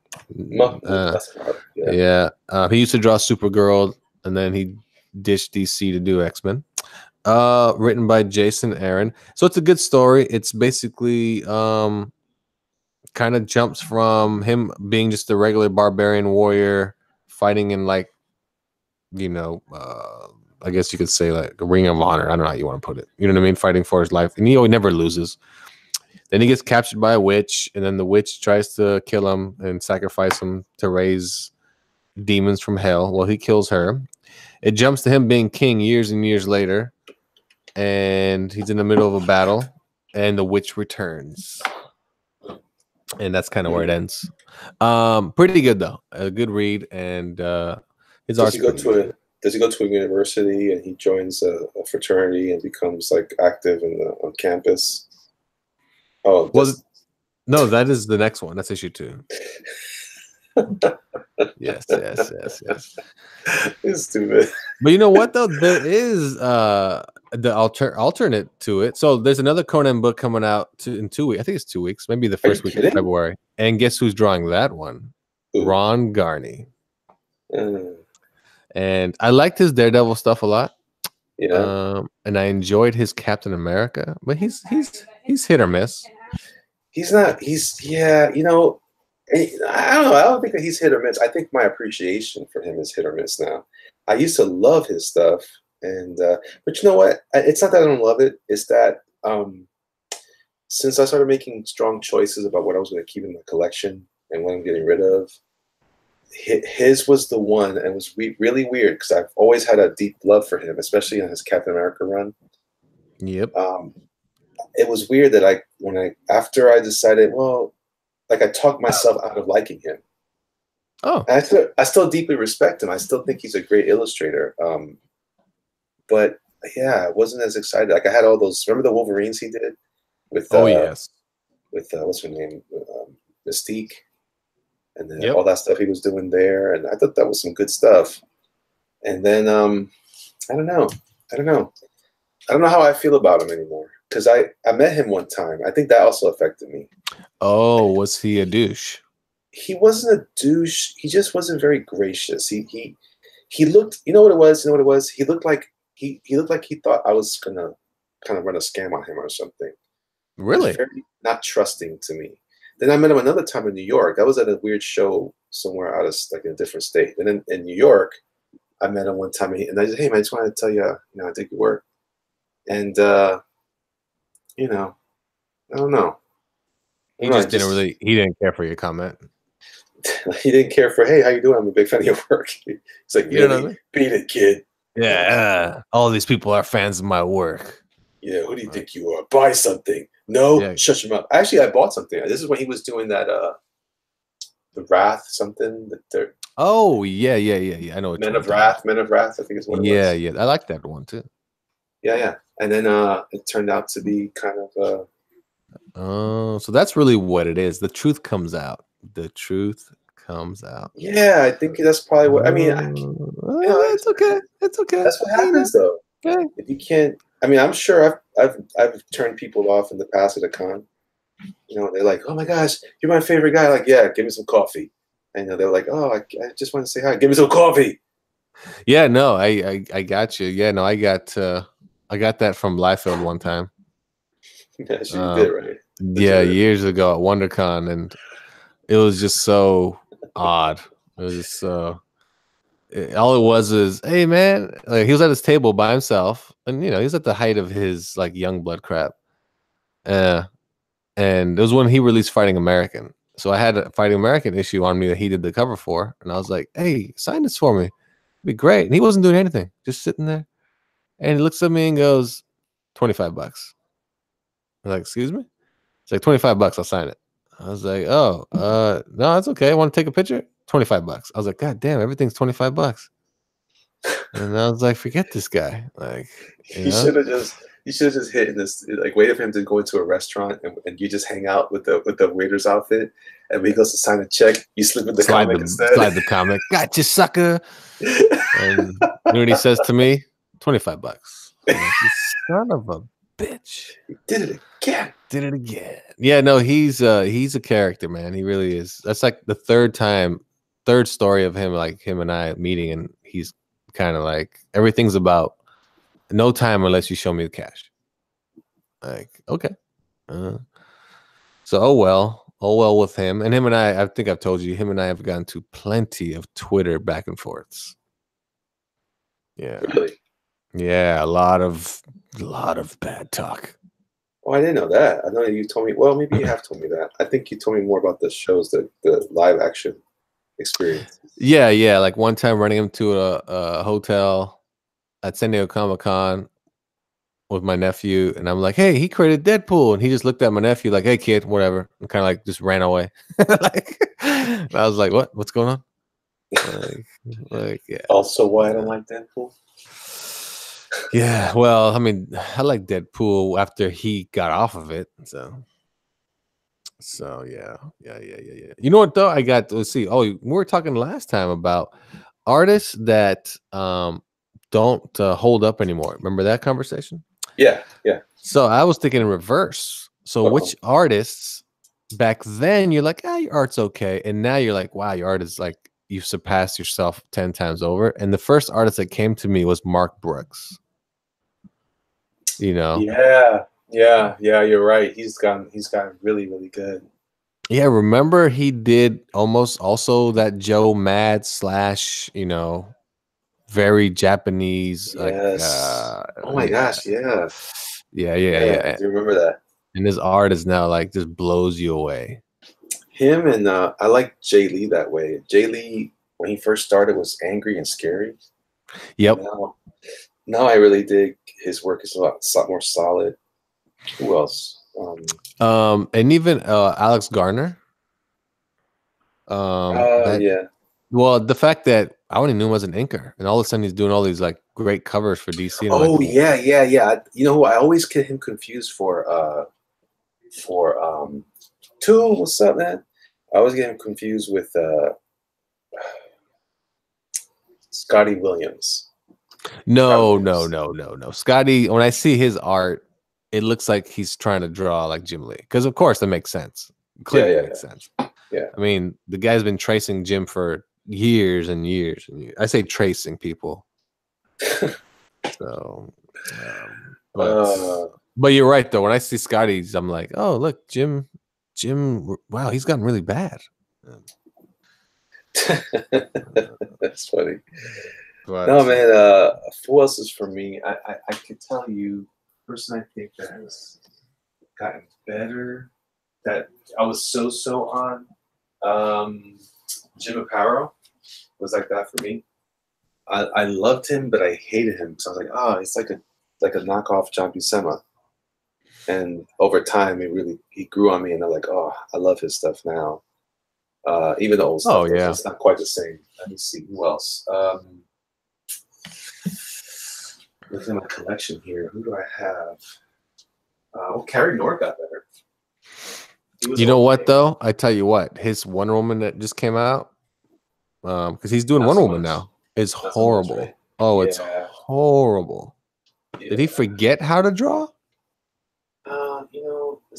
Yeah, he used to draw Supergirl, and then he ditched DC to do X-Men. Written by Jason Aaron, so it's a good story. It's basically kind of jumps from him being just a regular barbarian warrior fighting in I guess you could say like a ring of honor. I don't know how you want to put it. You know what I mean? Fighting for his life, and he never loses. Then he gets captured by a witch, and then the witch tries to kill him and sacrifice him to raise demons from hell. Well, he kills her. It jumps to him being king years and years later, and he's in the middle of a battle, and the witch returns. And that's kind of where it ends. Pretty good though, a good read, and his art. Does he go to a university and he joins a fraternity and becomes like active on campus? Oh, no, that is the next one. That's issue 2. Yes. It's stupid. But you know what though? There is the alternate to it. So there's another Conan book coming out in 2 weeks. I think it's 2 weeks, maybe the first week of February. And guess who's drawing that one? Ooh. Ron Garney. And I liked his Daredevil stuff a lot. Yeah. And I enjoyed his Captain America, but he's hit or miss. He's not. I don't know. I don't think that he's hit or miss. I think my appreciation for him is hit or miss now. I used to love his stuff, but you know what? It's not that I don't love it. It's that since I started making strong choices about what I was going to keep in my collection and what I'm getting rid of, his was the one, and it was really weird because I've always had a deep love for him, especially on his Captain America run. Yep. It was weird that after I decided, well, like I talked myself out of liking him. Oh, I still deeply respect him. I still think he's a great illustrator. But yeah, I wasn't as excited. Like I had all those. Remember the Wolverines he did with oh yes. what's her name, Mystique, and then all Yep. that stuff he was doing there. And I thought that was some good stuff. And then I don't know. I don't know. I don't know how I feel about him anymore because I met him one time. I think that also affected me. Oh, was he a douche? He wasn't a douche. He just wasn't very gracious. He looked. You know what it was. You know what it was. He looked like he thought I was gonna kind of run a scam on him or something. He was Really? very not trusting to me. Then I met him another time in New York. I was at a weird show somewhere out of like in a different state. And then in New York, I met him one time and I said, "Hey man, I just wanted to tell you, I dig your work." And you know, I don't know. I He don't know. I just didn't just really. He didn't care for your comment. he didn't care for, "Hey, how you doing? I'm a big fan of your work." He's like, You know what I "Really? mean? Beat it, kid." Like, Yeah. All these people are fans of my work. yeah, who do you Like, think you are? Buy something. No, yeah. shut your mouth. Actually, I bought something. This is when he was doing that the Wrath something, the Oh, yeah, yeah, yeah, yeah. I know which one you're talking about. Men of Wrath, I think is what it Yeah, was. yeah. I like that one too. Yeah, yeah. And then it turned out to be kind of Oh, so that's really what it is. The truth comes out. The truth comes out. yeah, I think that's probably what I mean, It's okay. It's okay. that's what You know. happens though. Okay. If you can't I mean, I'm sure I've turned people off in the past at a con. They're like, "Oh my gosh, you're my favorite guy." Like, "Yeah, give me some coffee." And they're like, "Oh, I just want to say hi. Give me some coffee." Yeah, no, I got you. Yeah, no, I got that from Liefeld one time. Yeah, sure you did, Um, right? yeah, Legit. years ago at WonderCon, and it was just so odd. It was just so. All it was is, hey man, like he was at his table by himself, and you know he's at the height of his like young blood crap. Uh, and it was when he released Fighting American. So I had a Fighting American issue on me that he did the cover for, and I was like, "Hey, sign this for me, it'd be great." And he wasn't doing anything, just sitting there. And he looks at me and goes, $25. I'm like, "Excuse me?" It's like $25. I'll sign it. I was like, "Oh, no, that's okay. I want to take a picture. $25." I was like, "God damn, everything's $25." And I was like, "Forget this guy." Like, you You know, should have just you should have just hit in this like waited for him to go into a restaurant and you just hang out with the waiter's outfit and when he goes to sign a check, you slip in the comic instead. slide the comic. Gotcha, sucker. And you know what he says to me? $25. I'm like, you son of a bitch. He did it again. Did it again. Yeah, no, he's a character, man. He really is. That's like the third story of him, like him and I meeting, and he's kind of like everything's about no time unless you show me the cash. Like, okay. Uh, so oh well with him. And him and I think I've told you, him and I have gotten to plenty of Twitter back and forths. Yeah. Really? Yeah, a lot of bad talk. Oh, I didn't know that. I know you told me. Well, maybe you have told me that. I think you told me more about the shows, the live action experience. Yeah, yeah. Like one time running him to a hotel at San Diego Comic Con with my nephew, and I'm like, "Hey, he created Deadpool," and he just looked at my nephew like, "Hey, kid, whatever," and kind of like just ran away. Like, and I was like, "What? What's going on?" Like, yeah, Also, why I don't yeah, like Deadpool. yeah. Well, I mean, I like Deadpool after he got off of it, so yeah, yeah. You know what though? I got let's see. Oh, we were talking last time about artists that don't hold up anymore. Remember that conversation? Yeah, yeah. So I was thinking in reverse. So Uh-oh. which artists back then you're like, ah, your art's okay, and now you're like, wow, your art is like you've surpassed yourself 10 times over. And the first artist that came to me was Mark Brooks. You know, Yeah, yeah. You're right. He's gotten really, really good. yeah. Remember he did almost also that Joe Mad slash, you know, very Japanese, like, Yes. Oh my yeah, gosh. Yeah, yeah. I yeah. do remember that. And his art is now like just blows you away. Him and I like Jay Lee that way. Jay Lee, when he first started, was angry and scary. Yep. Now I really dig his work. Is a lot more solid. Who else? And even Alex Garner. Oh That yeah. Well, the fact that I only knew him as an inker, and all of a sudden he's doing all these like great covers for DC, and I'm like, Oh yeah, yeah, yeah. You know who I always get him confused for Tool. What's up, man? I always get him confused with Scotty Williams. no, no, no, no, no. Scotty, when I see his art, it looks like he's trying to draw like Jim Lee, because of course that makes sense. Clearly Yeah, makes sense. yeah. I mean, the guy's been tracing Jim for years and years and years. I say tracing people. So, but you're right though. When I see Scotty's, I'm like, oh look, Jim. Wow, he's gotten really bad. That's funny. But, no, man. Who else is for me? I could tell you. Person I think that has gotten better. That I was so on. Jim Aparo was like that for me. I loved him, but I hated him. So I was like, oh, it's like a knockoff John Buscema. And over time, he grew on me, and I'm like, oh, I love his stuff now. Even the old stuff, it's not quite the same. Let me see who else. Looking at my collection here, who do I have? Carrie Nord got better. You know what though? I tell you what, his Wonder Woman that just came out, because he's doing Wonder Woman now, is horrible. Right? Oh, yeah. It's horrible. Yeah. Did he forget how to draw?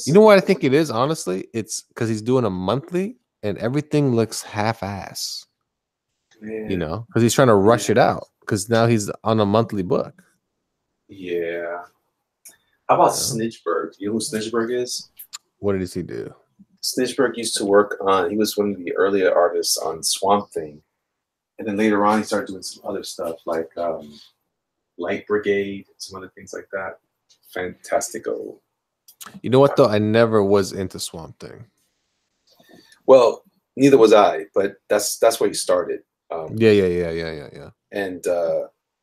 You know what I think it is, honestly? It's because he's doing a monthly and everything looks half-ass. You know, because he's trying to rush it out because now he's on a monthly book. Yeah. How about Snitchberg? You know who Snitchberg is? What does he do? Snitchberg used to work on, he was one of the earlier artists on Swamp Thing. And then later on, he started doing some other stuff like Light Brigade, some other things like that. Fantastico. You know what, though? I never was into Swamp Thing. Well, neither was I, but that's where he started. Yeah. And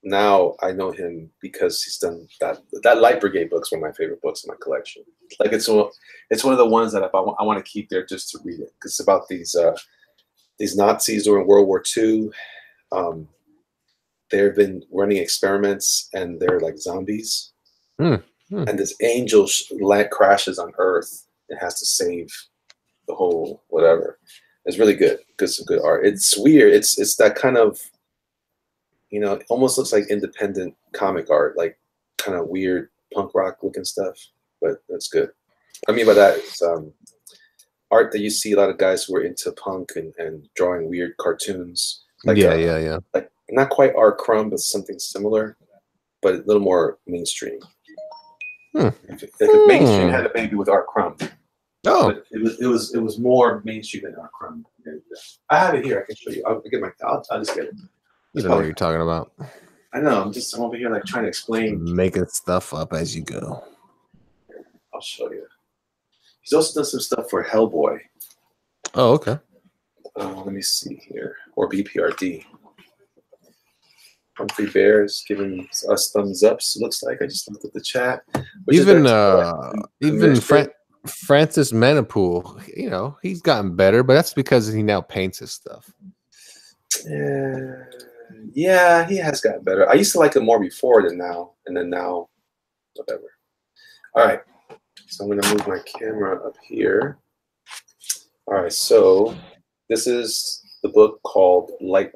now I know him because he's done that Light Brigade book's one of my favorite books in my collection. Like it's one of the ones that if I want to keep there just to read it, because it's about these Nazis during World War II. They've been running experiments and they're like zombies. And this angel crashes on Earth and has to save the whole whatever. It's really good. Some good art. It's weird. It's that kind of, it almost looks like independent comic art, like kind of weird punk rock looking stuff, but that's good. I mean by that, it's art that you see a lot of guys who are into punk and drawing weird cartoons. Like, yeah. Like not quite R. Crumb, but something similar, but a little more mainstream. If mainstream had a baby with R. Crumb. Oh, but it was more mainstream than R. Crumb. I have it here. I can show you. I'll just get it. You don't know what you're talking about. I know. I'm over here like trying to explain. Making stuff up as you go. I'll show you. He's also done some stuff for Hellboy. Oh, okay. Let me see here. Or BPRD. Humphrey Bears giving us thumbs ups. Looks like I just looked at the chat. Even Francis Manipool, he's gotten better, but that's because he now paints his stuff. Yeah, he has gotten better. I used to like him more before than now, and then now, whatever. All right, so I'm gonna move my camera up here. All right, so this is the book called Light.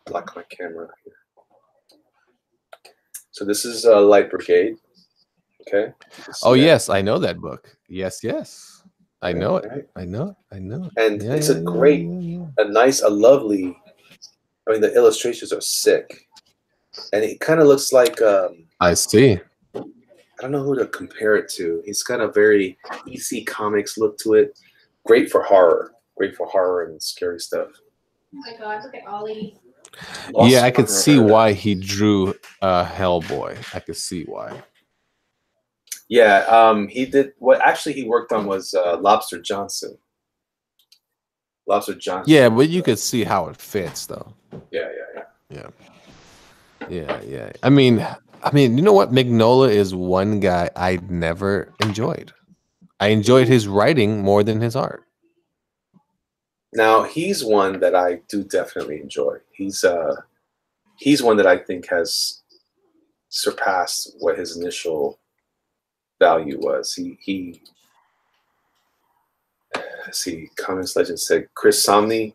Block my camera here. So this is Light Brigade. Okay. Oh yes, I know that book. Yes. I know it. Right. I know it. And it's a lovely. I mean, the illustrations are sick, and it kind of looks like. I see. I don't know who to compare it to. He's got a very EC Comics look to it. Great for horror and scary stuff. Oh my God! Look at Ollie. Yeah, I could see why he drew Hellboy. I could see why. Yeah, he did. What actually he worked on was Lobster Johnson. Yeah, but you could see how it fits, though. Yeah. I mean, you know what? Mignola is one guy I never enjoyed. I enjoyed his writing more than his art. Now he's one that I do definitely enjoy. He's one that I think has surpassed what his initial value was. He let's see, Comics Legend said Chris Somney.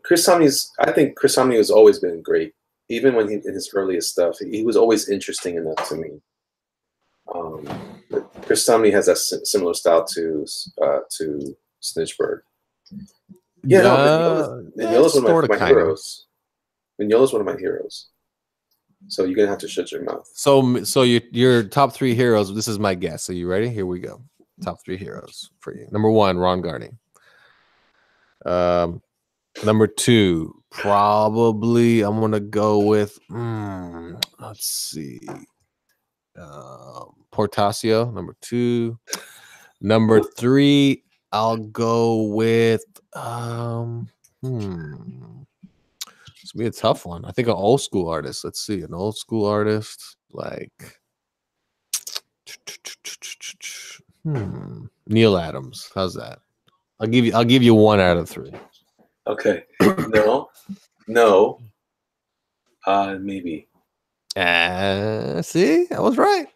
I think Chris Somney has always been great. Even when in his earliest stuff, he was always interesting enough to me. But Chris Somney has a similar style to Snitchberg. Yeah, no, Mignola's one of my heroes. Mignola's one of my heroes. So you're gonna have to shut your mouth. So your top 3 heroes. This is my guess. Are you ready? Here we go. Top 3 heroes for you. Number 1, Ron Garney. Number 2, probably I'm gonna go with. Let's see. Portasio. Number 2. Number 3, I'll go with. It's gonna be a tough one. I think an old school artist. Let's see, an old school artist like Neil Adams. How's that? I'll give you 1 out of 3. Okay. No. Maybe. See, I was right.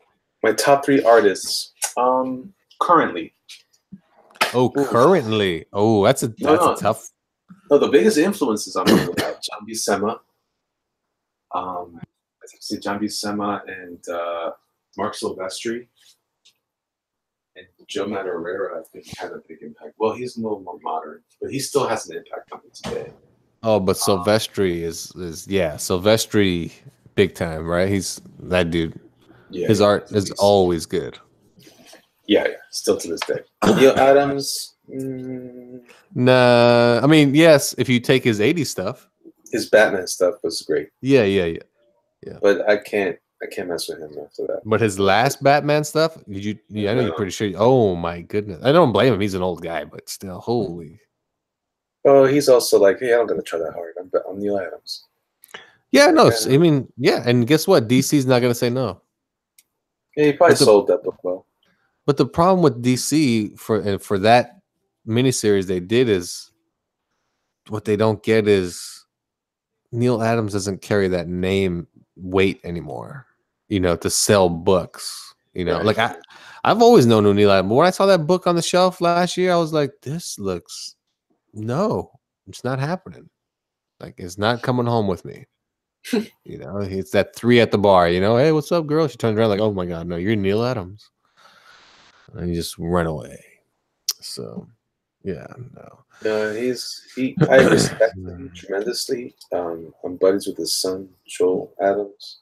My top 3 artists. Currently. Oh, currently. Oh, that's a tough. No, the biggest influences on me were John Buscema. I think John Buscema and Mark Silvestri. And Joe Madureira, I think, had a big impact. Well, he's a little more modern, but he still has an impact on me today. Oh, but Silvestri is Silvestri big time, right? He's that dude. Yeah, his art is always good. Yeah, still to this day. Neil Adams. Nah, I mean, yes, if you take his 80s stuff. His Batman stuff was great. Yeah. But I can't mess with him after that. But his last Batman stuff, I know you're pretty sure. Oh my goodness. I don't blame him. He's an old guy, but still, holy. Oh, he's also like, hey, I'm gonna try that hard. I'm Neil Adams. Yeah, no, I mean, yeah, and guess what? DC's not gonna say no. Yeah, he probably sold that book well. But the problem with DC for that miniseries they did is what they don't get is Neil Adams doesn't carry that name weight anymore, to sell books. Right. Like I've always known who Neil Adams. But when I saw that book on the shelf last year, I was like, it's not happening. Like, it's not coming home with me. It's that 3 at the bar, hey, what's up, girl? She turns around like, oh my God, no, you're Neil Adams. And you just run away. So, yeah, no. I respect him tremendously. I'm buddies with his son, Joel Adams.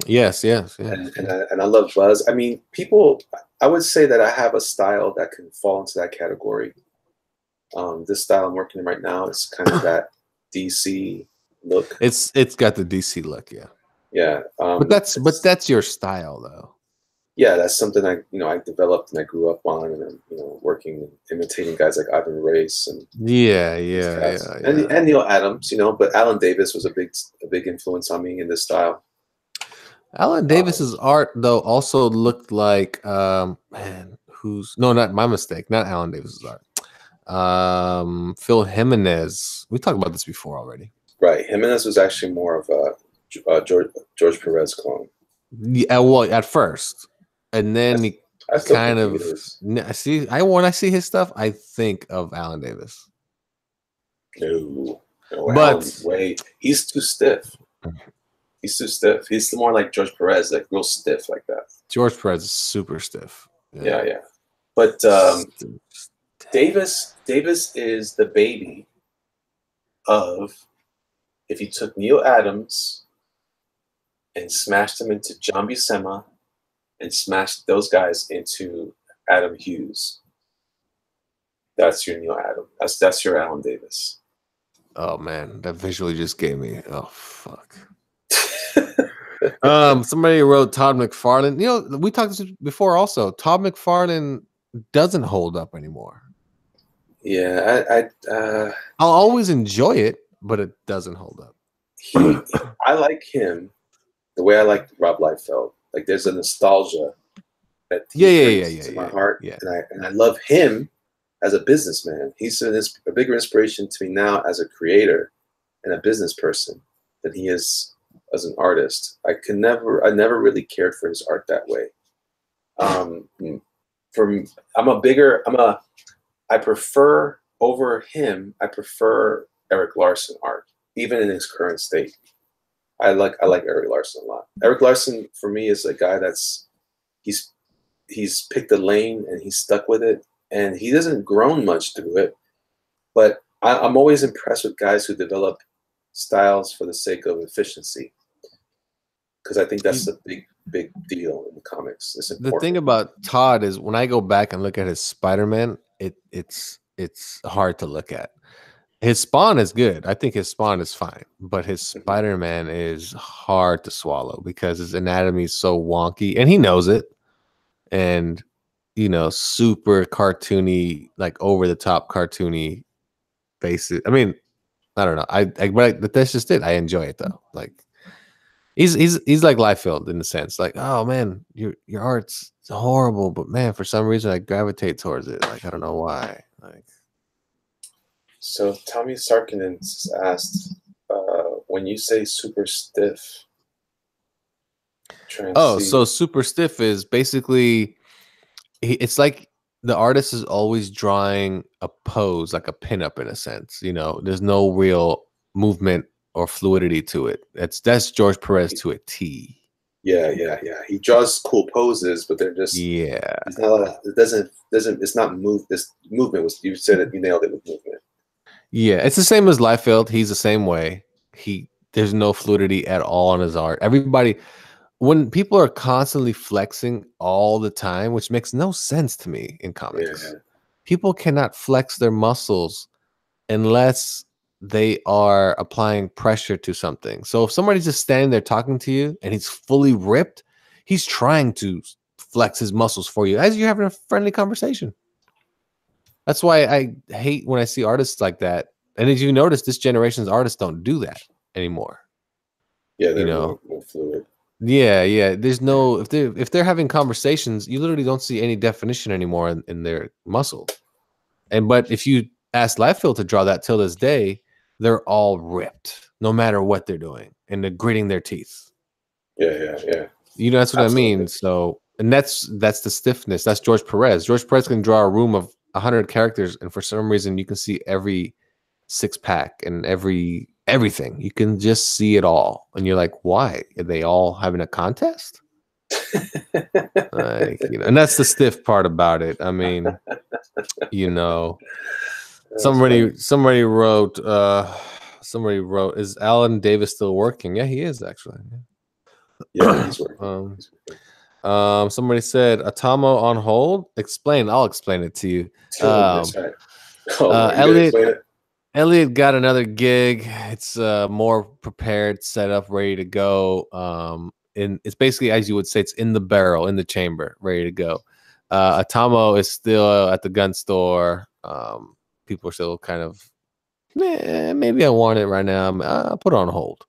Yes. And I love Buzz. I mean, I would say that I have a style that can fall into that category. This style I'm working in right now is kind of that DC look. It's got the DC look, yeah. Yeah. But that's your style, though. Yeah, that's something I developed and I grew up on, and I'm working imitating guys like Ivan Reis and and Neil Adams, but Alan Davis was a big influence on me in this style. Alan Davis's art though also looked like not my mistake, not Alan Davis's art. Phil Jimenez. We talked about this before already. Right, Jimenez was actually more of a George Perez clone. Yeah, well, at first. And then he kind of when I see his stuff, I think of Alan Davis. No, but wait, he's too stiff. He's more like George Perez, like real stiff like that. George Perez is super stiff. Yeah. But Davis is the baby of, if you took Neil Adams and smashed him into John Buscema and smashed those guys into Adam Hughes. That's your Neil Adams. That's your Alan Davis. Oh man, that visually just gave me. Oh fuck. Somebody wrote Todd McFarlane. We talked this before. Also, Todd McFarlane doesn't hold up anymore. Yeah, I'll always enjoy it, but it doesn't hold up. I like him the way I like Rob Liefeld. Like, there's a nostalgia that brings to my heart, and I love him as a businessman. He's a bigger inspiration to me now as a creator and a business person than he is as an artist. I never really cared for his art that way. I prefer over him. I prefer Eric Larson art, even in his current state. I like Eric Larson a lot. Eric Larson for me is a guy he's picked a lane and he's stuck with it, and he doesn't grown much through it. But I'm always impressed with guys who develop styles for the sake of efficiency, because I think that's a big deal in the comics. It's important. The thing about Todd is when I go back and look at his Spider-Man, it's hard to look at. His Spawn is good. I think his Spawn is fine, but his Spider-Man is hard to swallow because his anatomy is so wonky, and he knows it. And super cartoony, like over the top cartoony faces. I mean, I don't know. But that's just it. I enjoy it though. Like he's like Liefeld in the sense, like, oh man, your art's horrible, but man, for some reason I gravitate towards it. Like I don't know why. Like. So Tommy Sarkinen asked, when you say super stiff. So super stiff is basically, it's like the artist is always drawing a pose, like a pinup in a sense. There's no real movement or fluidity to it. That's George Perez to a T. Yeah. He draws cool poses, but they're just It's not it's not move. This movement was, you said it. You nailed it with movement. Yeah, it's the same as Liefeld. He's the same way. There's no fluidity at all in his art. Everybody, when people are constantly flexing all the time, which makes no sense to me in comics, people cannot flex their muscles unless they are applying pressure to something. So if somebody's just standing there talking to you and he's fully ripped, he's trying to flex his muscles for you as you're having a friendly conversation. That's why I hate when I see artists like that. And as you notice, this generation's artists don't do that anymore. Yeah, they're more fluid. Yeah. There's no, if they're having conversations, you literally don't see any definition anymore in their muscle. But if you ask Liefeld to draw that till this day, they're all ripped, no matter what they're doing, and they're gritting their teeth. Yeah. That's what I mean. So, and that's the stiffness. That's George Perez. George Perez can draw a room of 100 characters, and for some reason, you can see every six-pack and everything. You can just see it all, and you're like, why? Are they all having a contest? And that's the stiff part about it. I mean, somebody wrote, is Alan Davis still working? Yeah, he is actually. Yeah, he's working. Somebody said Atomo on hold. Explain. I'll explain it to you. That's right. Elliot got another gig. It's more prepared, set up, ready to go. And it's basically, as you would say, it's in the barrel, in the chamber, ready to go. Atomo is still at the gun store. People are still kind of, maybe I want it right now. I'll put it on hold.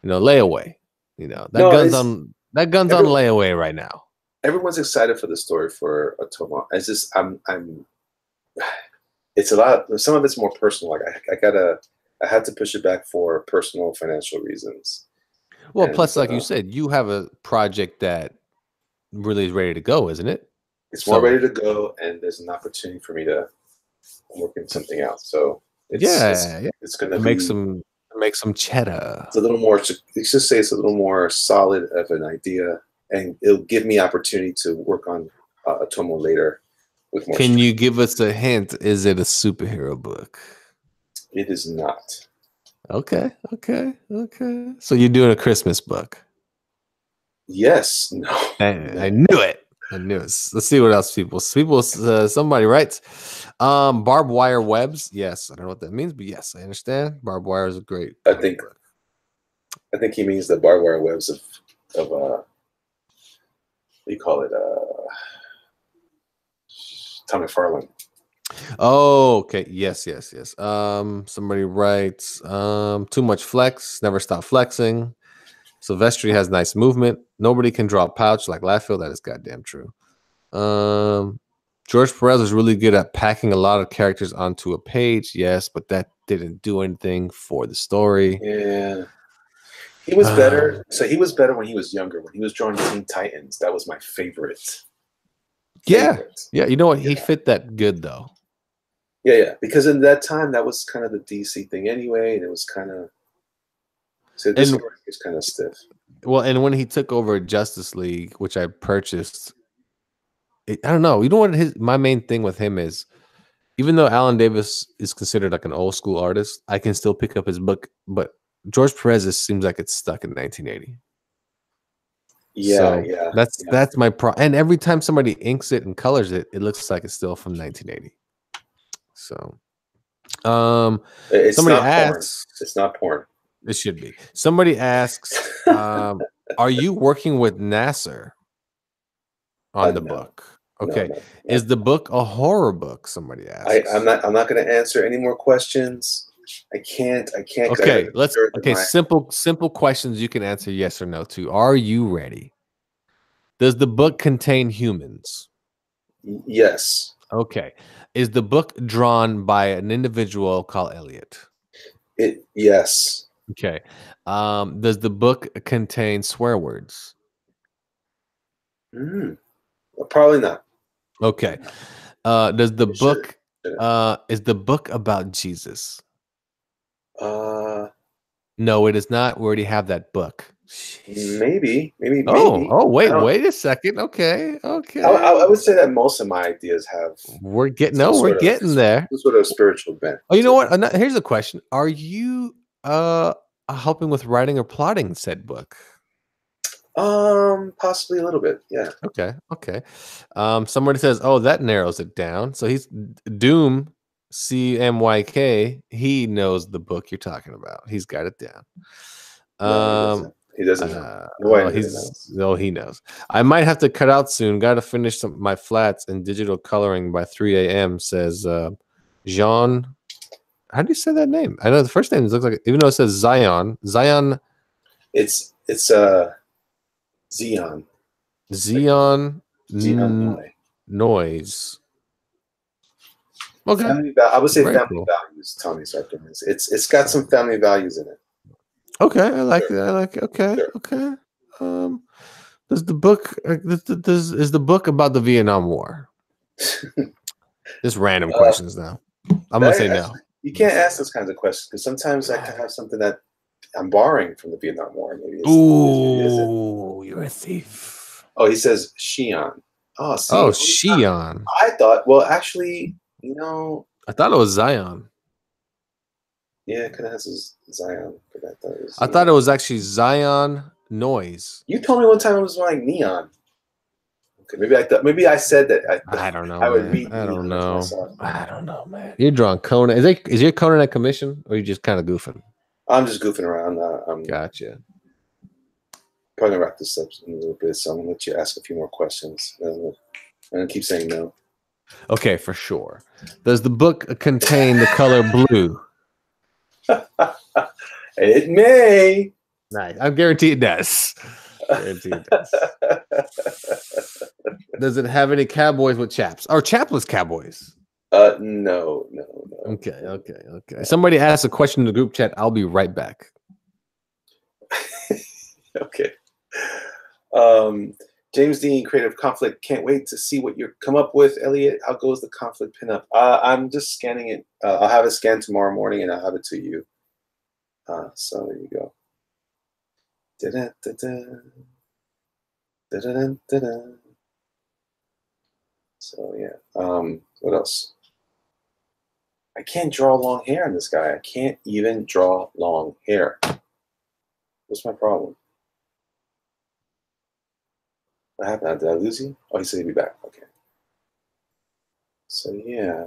Layaway. That gun's on layaway right now. Everyone's excited for the story for Atomo. It's a lot. Some of it's more personal. Like I had to push it back for personal financial reasons. Well, plus, like you said, you have a project that really is ready to go, isn't it? It's more ready to go, and there's an opportunity for me to work in something else. So it's going to make some cheddar. It's a little more. Let's just say it's a little more solid of an idea, and it'll give me opportunity to work on Atomo later. With more Can you give us a hint? Is it a superhero book? It is not. Okay. So you're doing a Christmas book? Yes. No. I knew it. Let's see what else somebody writes. Barbed wire webs. Yes, I don't know what that means, but yes, I understand. Barbed wire is a great. I think he means the barbed wire webs of what do you call it? Tom McFarlane. Oh, okay. Yes. Somebody writes, too much flex, never stop flexing. Silvestri has nice movement. Nobody can draw a pouch like Liefeld. That is goddamn true. George Perez was really good at packing a lot of characters onto a page, yes, but that didn't do anything for the story. Yeah. He was better. So he was better when he was younger. When he was drawing Teen Titans, that was my favorite. Yeah. You know what? He fit that good though. Yeah. Because in that time, that was kind of the DC thing anyway, and it was kind of. So this story is kind of stiff. Well, and when he took over Justice League, which I purchased, I don't know. You know what? My main thing with him is, even though Alan Davis is considered like an old school artist, I can still pick up his book. But George Perez seems like it's stuck in 1980. Yeah. That's my pro. And every time somebody inks it and colors it, it looks like it's still from 1980. So, it's somebody not asks, porn. It's not porn. It should be. Somebody asks, are you working with Nasser on the book? Okay. No. Is the book a horror book? Somebody asks. I'm not going to answer any more questions. I can't. Okay, simple questions you can answer yes or no to. Are you ready? Does the book contain humans? Yes. Okay. Is the book drawn by an individual called Elliot? Yes. Okay. Does the book contain swear words? Probably not. Okay. Does the book is the book about Jesus? No, it is not. We already have that book. Maybe. Wait a second. Okay. I would say that most of my ideas have. We're getting there. Some sort of spiritual bent. Oh, you know what? Here's a question: are you helping with writing or plotting said book? Possibly a little bit. Yeah. Okay. Somebody says, "Oh, that narrows it down." So he's Doom, CMYK. He knows the book you're talking about. He's got it down. No, he doesn't know. He knows. I might have to cut out soon. Got to finish my flats and digital coloring by 3 a.m. Says Jean. How do you say that name? I know the first name looks like, even though it says Zion. It's Xeon. Noise. Okay. I would say family values. Tommy Sarkis. It's got some family values in it. Okay, I like it. Okay. Does the book is the book about the Vietnam War? Just random questions now. I'm gonna say no. You can't ask those kinds of questions because sometimes I can have something that I'm borrowing from the Vietnam War. Maybe you're a thief. Oh, he says Xi'an. Oh, see, Xi'an. I thought. Well, actually, I thought it was Zion. Yeah, it kind of has Zion. I thought it was actually Zion Noise. You told me one time it was like neon. Okay, maybe I said that. I don't know. I would read. I don't know, man. You're drawing Conan. Is your Conan at commission, or are you just kind of goofing? I'm just goofing around. Gotcha. Probably gonna wrap this up in a little bit, so I'm gonna let you ask a few more questions. I'm gonna keep saying no. Okay, for sure. Does the book contain the color blue? It may. Nice. I guarantee it does. Does it have any cowboys with chaps or chapless cowboys? No. Okay. Somebody asked a question in the group chat. I'll be right back. Okay. James Dean, Creative Conflict. Can't wait to see what you come up with, Elliot. How goes the conflict pinup? I'm just scanning it. I'll have it scanned tomorrow morning, and I'll have it to you. So there you go. So yeah. What else? I can't draw long hair on this guy. I can't even draw long hair. What's my problem? What happened? Did I lose you? Oh, he said he'd be back. Okay. So yeah.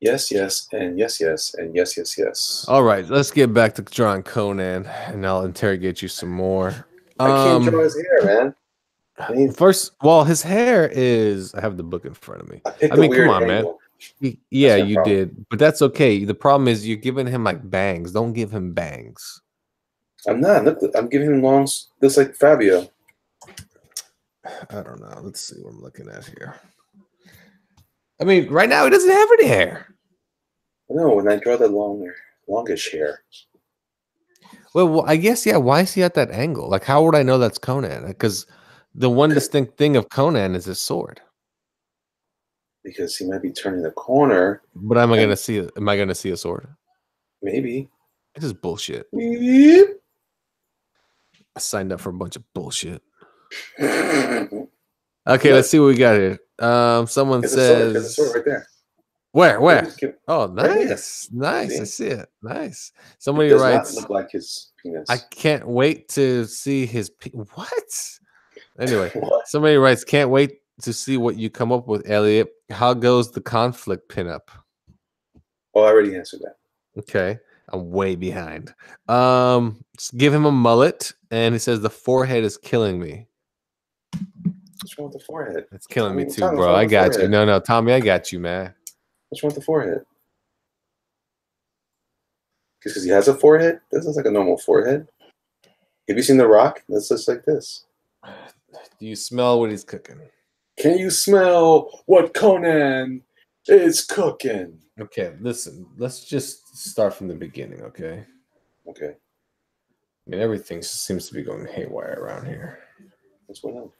Yes, and yes, and yes. All right, let's get back to drawing Conan, and I'll interrogate you some more. I can't draw his hair, man. His hair is. I have the book in front of me. I mean, come on, man. Yeah, you did, but that's okay. The problem is you're giving him like bangs. Don't give him bangs. I'm not. Look, I'm giving him longs. Looks like Fabio. I don't know. Let's see what I'm looking at here. I mean, right now he doesn't have any hair. No, when I draw the longish hair. Well, I guess yeah. Why is he at that angle? Like, how would I know that's Conan? Because the one distinct thing of Conan is his sword. Because he might be turning the corner. But am I gonna see? Am I gonna see a sword? Maybe. This is bullshit. Beep. I signed up for a bunch of bullshit. There's Okay, let's see what we got here. Someone a says, sword right there. Where? Oh, Right here. nice. See? I see it. Nice. It Somebody does writes, not look like his penis. I can't wait to see his what? Anyway, What? somebody writes, can't wait to see what you come up with, Elliot. How goes the conflict pinup? Oh, I already answered that. Okay. I'm way behind. Give him a mullet, and he says the forehead is killing me. What's wrong with the forehead? It's killing me too, Tommy, bro. what's wrong I with the got you. forehead? No, Tommy, I got you, man. What's wrong with the forehead? Because he has a forehead? This looks like a normal forehead. Have you seen The Rock? This looks like this. Do you smell what he's cooking? Can you smell what Conan is cooking? Okay, listen. Let's just start from the beginning, okay? Okay. I mean, everything seems to be going haywire around here. What's going on?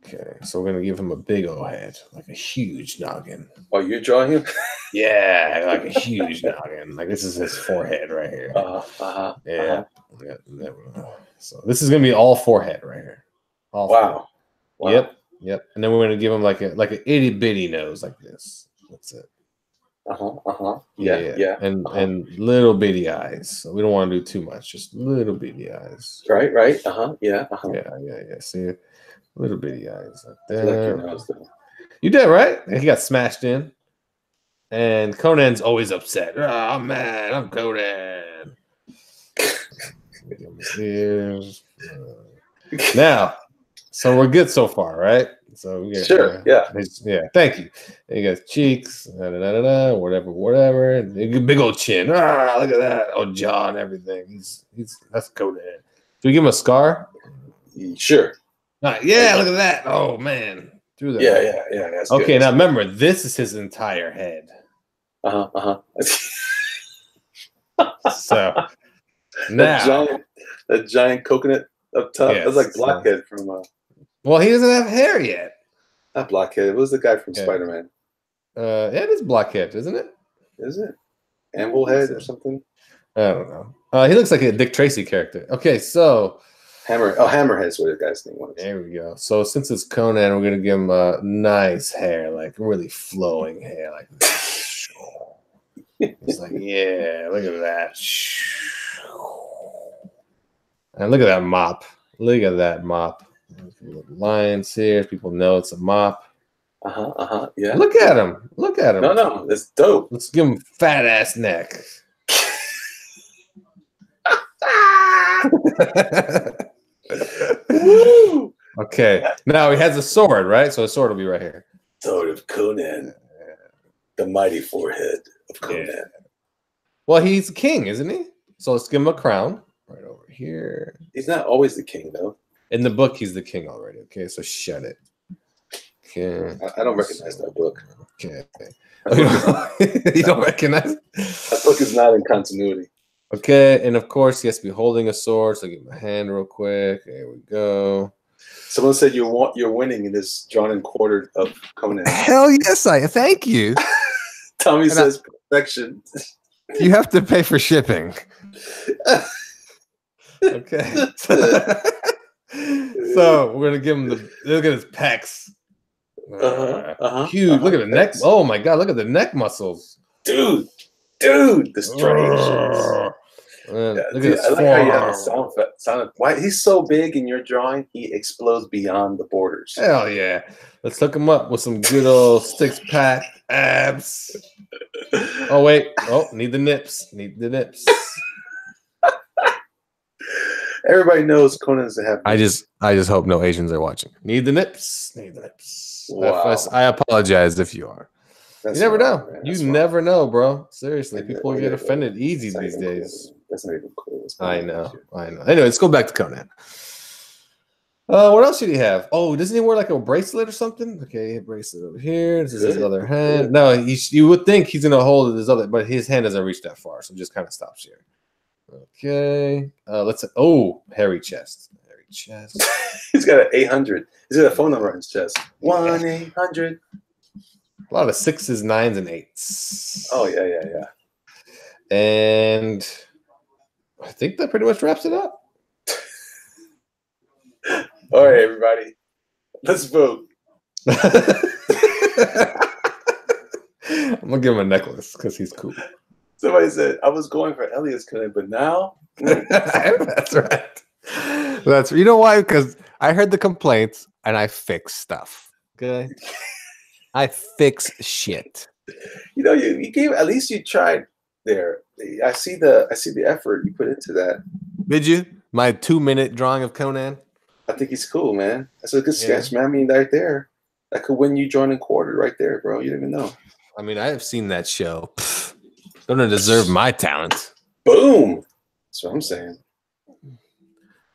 Okay, so we're gonna give him a big old head, like a huge noggin. Oh, you're drawing him? Yeah, like a huge noggin. Like this is his forehead right here. Yeah. So this is gonna be all forehead right here. All Wow. Forehead. Yep. And then we're gonna give him like an itty bitty nose like this. That's it. Yeah. And little bitty eyes. So we don't want to do too much. Just little bitty eyes. Right. Yeah. Yeah. See, little bitty eyes like I feel like your that. nose, though. You did right. He got smashed in. And Conan's always upset. Oh man, I'm Conan. Now, so we're good so far, right? So we got, Sure. Yeah. Thank you. And you got cheeks, whatever. Big old chin. Look at that. Oh, jaw and everything. That's Conan. Do we give him a scar? Sure. Yeah. Look at that. Oh man. Through that. Yeah. That's okay. good. Now remember, this is his entire head. So now that giant coconut up top. Yes, That's like Blockhead from. Well, he doesn't have hair yet. Not Blockhead. It was the guy from Spider-Man. It is Blockhead, isn't it? Is it? Amblehead or something? I don't know. He looks like a Dick Tracy character. Okay, so Hammerhead's what the guy's name was. there we go. So since it's Conan, we're gonna give him nice hair, like really flowing hair, like this. It's like, yeah, look at that. And look at that mop. Look at that mop. Lines here. People know it's a mop. Yeah. Look at him. No, that's dope. Let's give him fat ass neck. Woo! Okay. Now he has a sword, right? So his sword will be right here. Sword of Conan. The mighty forehead of Conan. Yeah. Well, he's king, isn't he? So let's give him a crown right over here. He's not always the king, though. In the book, he's the king already. Okay, so shut it. Okay. I don't recognize that book. Okay. You don't recognize? That book is not in continuity. Okay, and of course he has to be holding a sword. So give him a hand real quick. There we go. Someone said you're winning in this drawn and quartered of Conan. Hell yes, thank you. Tommy says perfection. You have to pay for shipping. Okay. So we're gonna give him look at his pecs. Huge. Look at the neck. Oh my god, look at the neck muscles. Dude, the striations. Look at his I like how you have a forearm. sound. Why he's so big in your drawing, he explodes beyond the borders. Hell yeah. Let's hook him up with some good old six pack abs. Oh wait. Oh, need the nips. Everybody knows Conan doesn't have. I just hope no Asians are watching. Need the nips. Wow. I apologize if you are. That's you never wrong, know. man. You That's never know, bro. Seriously, wrong. people get offended easy these days. Cool. That's not even cool. I know. Anyway, let's go back to Conan. What else did he have? Oh, doesn't he wear like a bracelet or something? Okay, bracelet over here. This is his other hand. No, you would think he's gonna hold his other, but his hand doesn't reach that far, so it just kind of stops here. Okay. Let's. Oh, hairy chest. Hairy chest. He's got an 800. He's got a phone number on his chest. 1-800. A lot of 6s, 9s, and 8s. Oh yeah. And I think that pretty much wraps it up. All right, everybody, let's vote. I'm gonna give him a necklace because he's cool. Somebody said I was going for Elliot's Conan, but now That's right. You know why? Because I heard the complaints and I fix stuff. Okay, I fix shit. you know you gave at least you tried there. I see the effort you put into that. Did you? My 2-minute drawing of Conan. I think he's cool, man. That's a good sketch, man. I mean, right there, that could win you joining quarter right there, bro. You didn't even know. I mean, I have seen that show. Don't deserve my talent. Boom. That's what I'm saying.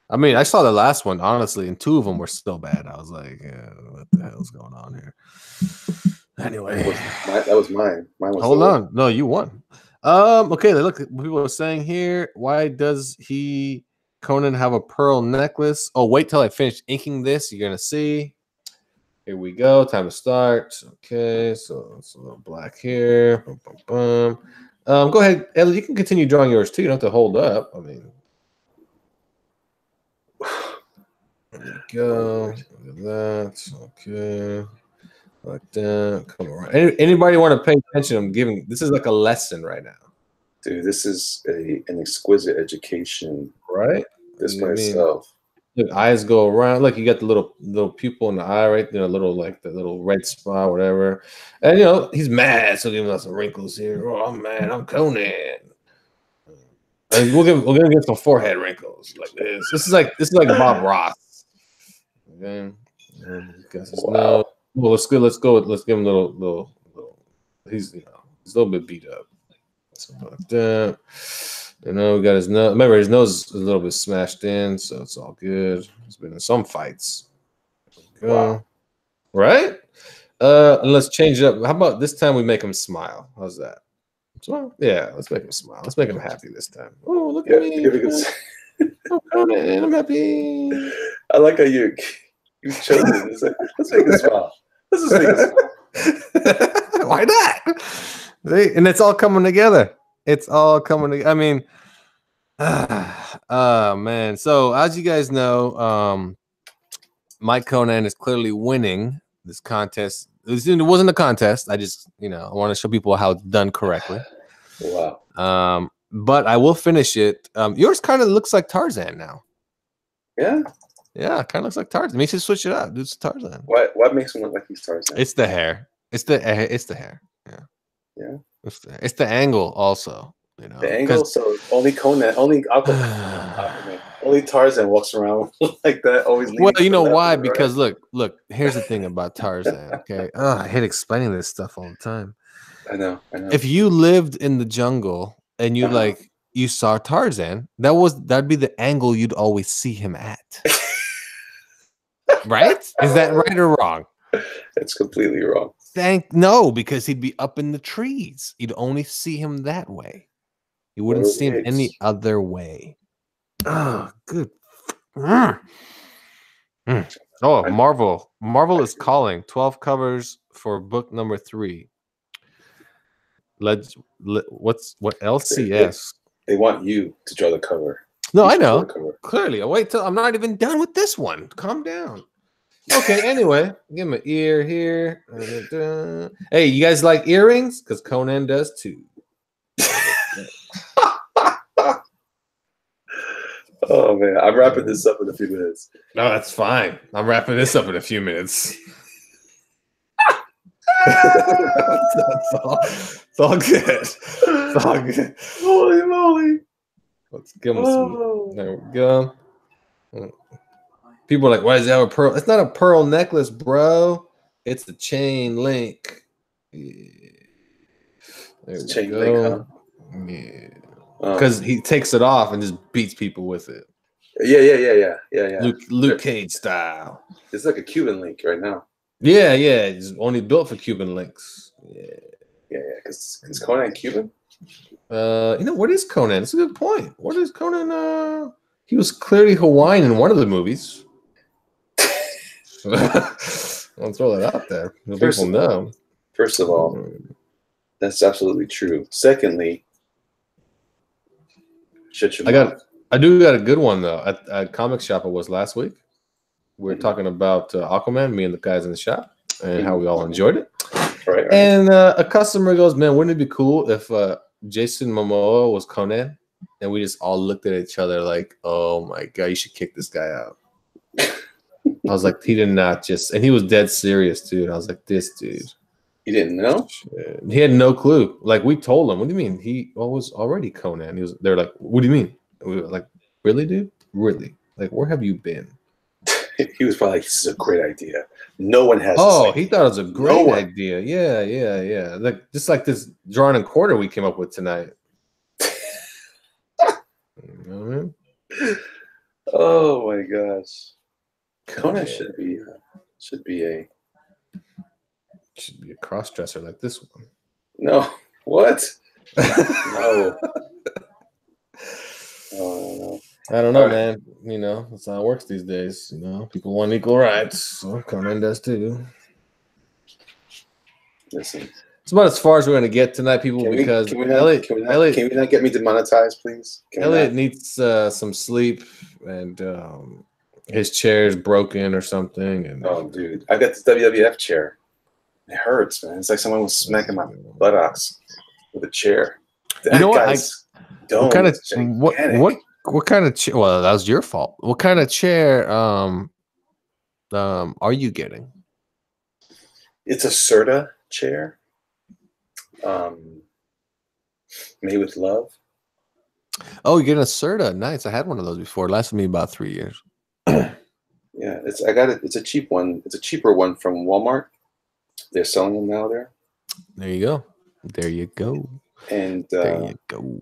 I mean, I saw the last one, honestly, and 2 of them were still bad. I was like, what the hell's going on here? Anyway. That was mine. Mine was Hold on. No, you won. Okay, look, people are saying here, why does Conan have a pearl necklace? Oh, wait till I finish inking this. You're gonna see. Here we go. Time to start. Okay, so it's a little black here. Boom, boom, boom. Go ahead, Ellie. You can continue drawing yours too. You don't have to hold up. I mean, there we go. Look at that. Okay, like that. Come around. Anybody want to pay attention? I'm giving. This is like a lesson right now. Dude, this is an exquisite education, right? This by itself. Look, eyes go around. Look, you got the little pupil in the eye right there, little like the little red spot, whatever. And he's mad, so giving us some wrinkles here. Oh, I'm mad. I'm Conan. And we're gonna get some forehead wrinkles like this. This is like Bob Ross. Okay. Wow. Well, let's go. Let's give him a little. He's a little bit beat up. Something like that. We got his nose. Remember, his nose is a little bit smashed in, so it's all good. He's been in some fights. Wow. Right? And let's change it up. How about this time we make him smile? How's that? Smile? Yeah, let's make him smile. Let's make him happy this time. Oh, look at me. I'm Conan. I'm happy. I like how you chose it. It's like, let's make him smile. Let's just make him smile. Why not? And it's all coming together. It's all coming together. I mean, oh man. So as you guys know, Mike Conan is clearly winning this contest. It wasn't a contest. I just, I want to show people how it's done correctly. Wow. But I will finish it. Yours kind of looks like Tarzan now. Yeah. Yeah, kind of looks like Tarzan. Maybe you should switch it up. It's Tarzan. What makes him look like he's Tarzan? It's the hair. It's the hair. Yeah. Yeah. It's the angle also. The angle. So only Conan, only Aquaman, only Tarzan walks around like that. Always. Well, you know why? Because look. Here's the thing about Tarzan. Okay. I hate explaining this stuff all the time. I know. If you lived in the jungle and you saw Tarzan, that'd be the angle you'd always see him at. Right? Is that right or wrong? That's completely wrong. No, because he'd be up in the trees. You'd only see him that way. You wouldn't see him any other way. Oh, good. Oh, Marvel. Marvel is calling 12 covers for book number 3. What LCS? They want you to draw the cover. No, I know. Clearly. Wait till I'm not even done with this one. Calm down. Okay, anyway, give him an ear here. Hey, you guys like earrings? Because Conan does too. Oh, man. I'm wrapping this up in a few minutes. No, that's fine. I'm wrapping this up in a few minutes. It's all good. It's all good. Holy moly. Let's give him some. There we go. People are like, why does it have a pearl? It's not a pearl necklace, bro. It's a chain link. Yeah. There we chain go. link, huh? Yeah. Because he takes it off and just beats people with it. Yeah. Luke Cage style. It's like a Cuban link right now. Yeah. It's only built for Cuban links. Yeah. Because Conan Cuban? What is Conan? It's a good point. What is Conan? He was clearly Hawaiian in one of the movies. I'll throw that out there. People know. First of all, that's absolutely true. Secondly, shut your mouth. I do got a good one though. At Comic Shop, it was last week. We were talking about Aquaman, me and the guys in the shop, and how we all enjoyed it. Right. And a customer goes, "Man, wouldn't it be cool if Jason Momoa was Conan?" And we just all looked at each other like, "Oh my god, you should kick this guy out." I was like, he did not just, and he was dead serious, dude. I was like, this dude. He didn't know? Shit. He had no clue. Like, we told him, what do you mean? He was already Conan. They're like, what do you mean? And we were like, really, dude? Really? Like, where have you been? He was probably like, this is a great idea. No one has. Oh, he thought it was a great idea. Yeah. Like, just like this drawing and quarter we came up with tonight. You know what I mean? Oh my gosh. Conan should be a cross-dresser like this one. No. What? No. Oh, I don't know, man. That's how it works these days. People want equal rights. So Conan does too. Listen. It's about as far as we're going to get tonight, people, because Elliot, can we not get me demonetized, please? Elliot needs some sleep, and his chair is broken or something. And oh, dude, I got this WWF chair. It hurts, man. It's like someone was smacking my buttocks with a chair. You know what? What kind of chair? Well, that was your fault. What kind of chair are you getting? It's a Serta chair. Made with love. Oh, you're getting a Serta. Nice. I had one of those before. It lasted me about 3 years. Yeah, I got it. It's a cheap one. It's a cheaper one from Walmart. They're selling them now there. There you go. And there you go.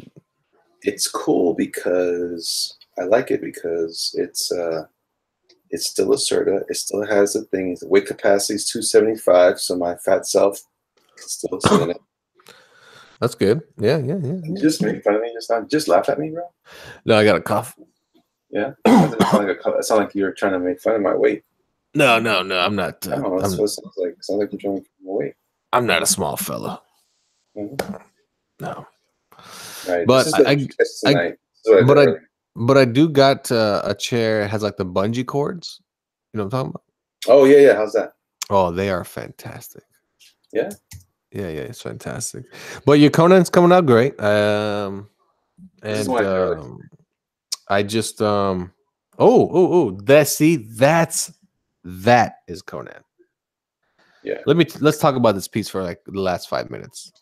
It's cool because I like it because it's still a Serta. It still has the thing. The weight capacity is 275, so my fat self can still sit in it. That's good. Yeah. You just make fun of me just now. Just laugh at me, bro. No, I got a cough. Yeah, it sounds like you're trying to make fun of my weight. No, I'm not. That's what it sounds like. It sounds like you're trying to make fun of my weight. I'm not a small fella. Mm-hmm. No. Right. But I do got a chair that has like the bungee cords. You know what I'm talking about? Oh yeah. How's that? Oh, they are fantastic. Yeah. Yeah, it's fantastic. But your Conan's coming out great. I just that is Conan. Yeah. Let's talk about this piece for like the last 5 minutes.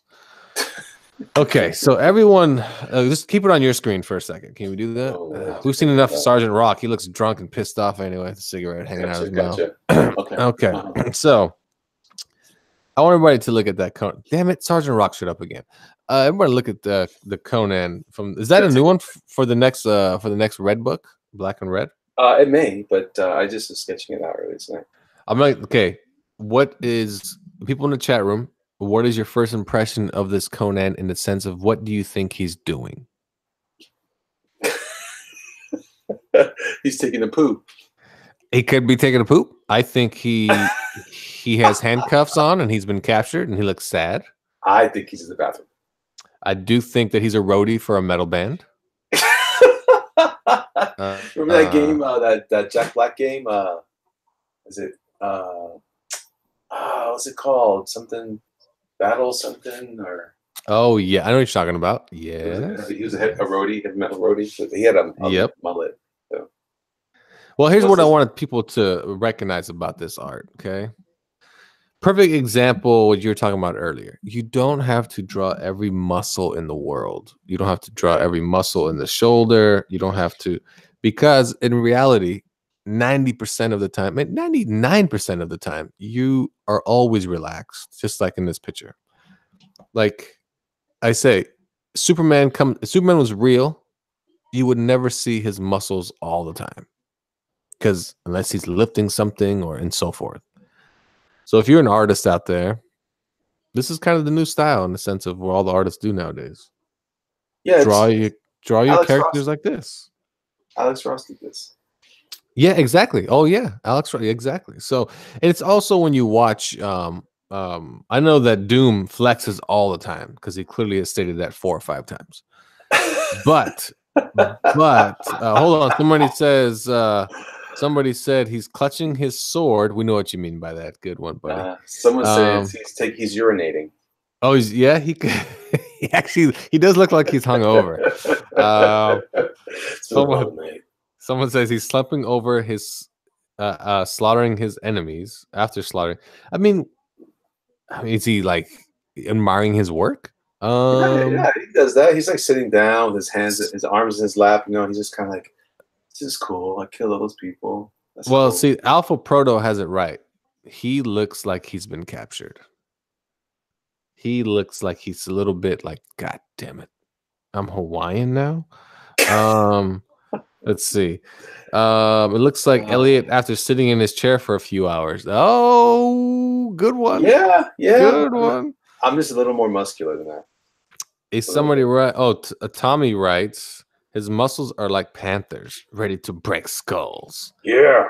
Okay, so everyone, just keep it on your screen for a second. Can we do that? We've seen enough of Sergeant Rock. He looks drunk and pissed off anyway. The cigarette hanging out of his mouth. Okay. So I want everybody to look at that Conan. Damn it, Sergeant Rock shut up again. Everybody look at the Conan from. Is that a new one for the next Red book, Black and Red? It may, but I just was sketching it out earlier tonight. I'm like, okay, what is people in the chat room? What is your first impression of this Conan in the sense of what do you think he's doing? He's taking a poop. He could be taking a poop. I think he has handcuffs on and he's been captured and he looks sad. I think he's in the bathroom. I do think that he's a roadie for a metal band. Remember that game, that Jack Black game? Is it what's it called? Something Battle something or? Oh yeah, I know what you're talking about. Yeah, he was a roadie, a metal roadie. So he had a mullet. So. Well, here's what I wanted people to recognize about this art. Okay, perfect example. What you were talking about earlier. You don't have to draw every muscle in the world. You don't have to draw every muscle in the shoulder. You don't have to, because in reality, 90% of the time, 99% of the time, you are always relaxed, just like in this picture. Like I say, Superman was real. you would never see his muscles all the time, because unless he's lifting something or and so forth. So if you're an artist out there, this is kind of the new style in the sense of what all the artists do nowadays. Yeah, Draw your Alex characters Ross. like this. Alex Ross did this. Yeah, exactly. Oh yeah, Alex. Exactly. So and it's also when you watch. I know that Doom flexes all the time because he clearly has stated that 4 or 5 times. But hold on. Somebody said he's clutching his sword. We know what you mean by that. Good one, buddy. Someone says he's urinating. Oh, he he does look like he's hungover. Someone says he's slumping over his slaughtering his enemies after slaughtering. I mean, is he like admiring his work? Yeah, he does that. He's like sitting down with his arms in his lap. You know, he's just kind of like, this is cool. I kill all those people. That's well, cool. see, Alpha Proto has it right. He looks like he's been captured. He looks like he's a little bit like, God damn it, I'm Hawaiian now. Let's see. It looks like Elliot after sitting in his chair for a few hours. Oh, good one. Yeah. Good one. I'm just a little more muscular than that. Is somebody right? Oh, Tommy writes, his muscles are like panthers, ready to break skulls. Yeah.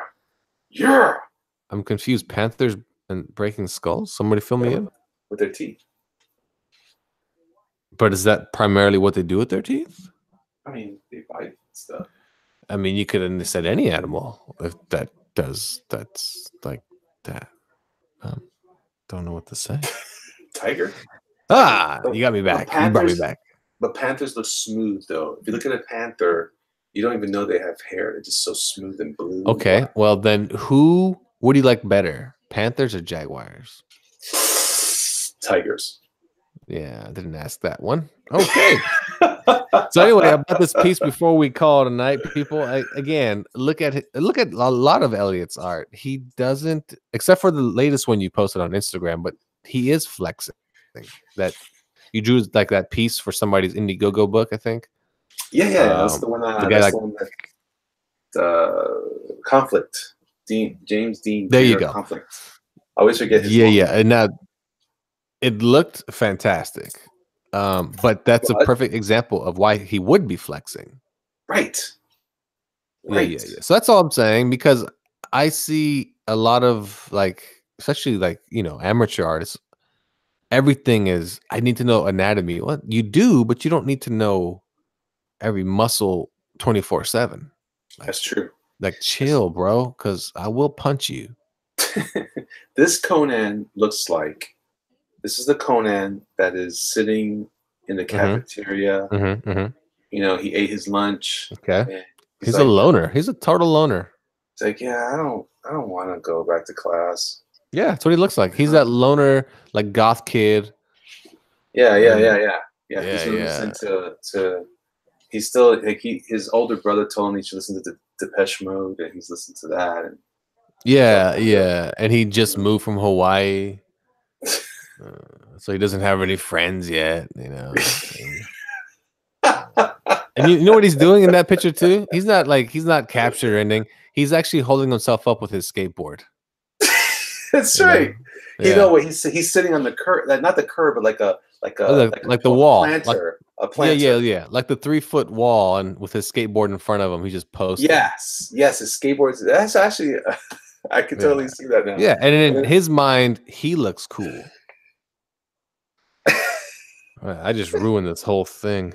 I'm confused. Panthers and breaking skulls? Somebody fill me in. With their teeth. But is that primarily what they do with their teeth? I mean, they bite stuff. I mean, you could have said any animal if that's like that. Don't know what to say. Tiger. You got me back. You brought me back. But panthers look smooth, though. If you look at a panther, you don't even know they have hair. They're just so smooth and blue. Okay, well then, what do you like better, Panthers or Jaguars? Tigers. Yeah, I didn't ask that one. Okay. So anyway, about this piece before we call it a night, people. Again, look at a lot of Elliot's art. He doesn't, except for the latest one you posted on Instagram, but he is flexing. That you drew like that piece for somebody's Indiegogo book, I think. Yeah, that's the one. Conflict. James Dean. There you go. Conflict. I always forget his name. Yeah, and now it looked fantastic. But that's a perfect example of why he would be flexing. Right. Yeah. So that's all I'm saying, because I see a lot of especially amateur artists. Everything is, I need to know anatomy. Well, you do, but you don't need to know every muscle 24/7. That's true. Like, chill, bro, because I will punch you. This Conan looks like, this is the Conan that is sitting in the cafeteria. You know, he ate his lunch. Okay. He's like, a loner. He's a total loner. It's like, yeah, I don't want to go back to class. Yeah, that's what he looks like. He's that loner, like goth kid. Yeah. He's listening to. He's still like his older brother told him he should listen to Depeche Mode, and he's listening to that. And yeah, and he just moved from Hawaii, so he doesn't have any friends yet. You know. And you know what he's doing in that picture too? He's not captured or anything. He's actually holding himself up with his skateboard. That's right. Yeah. You know what? He's sitting on the curb, not the curb, but like the wall, planter, a planter. Yeah. Like the 3-foot wall, and with his skateboard in front of him, he just posted. Yes, his skateboard. That's actually, I can totally see that now. Yeah, and in his mind, he looks cool. I just ruined this whole thing.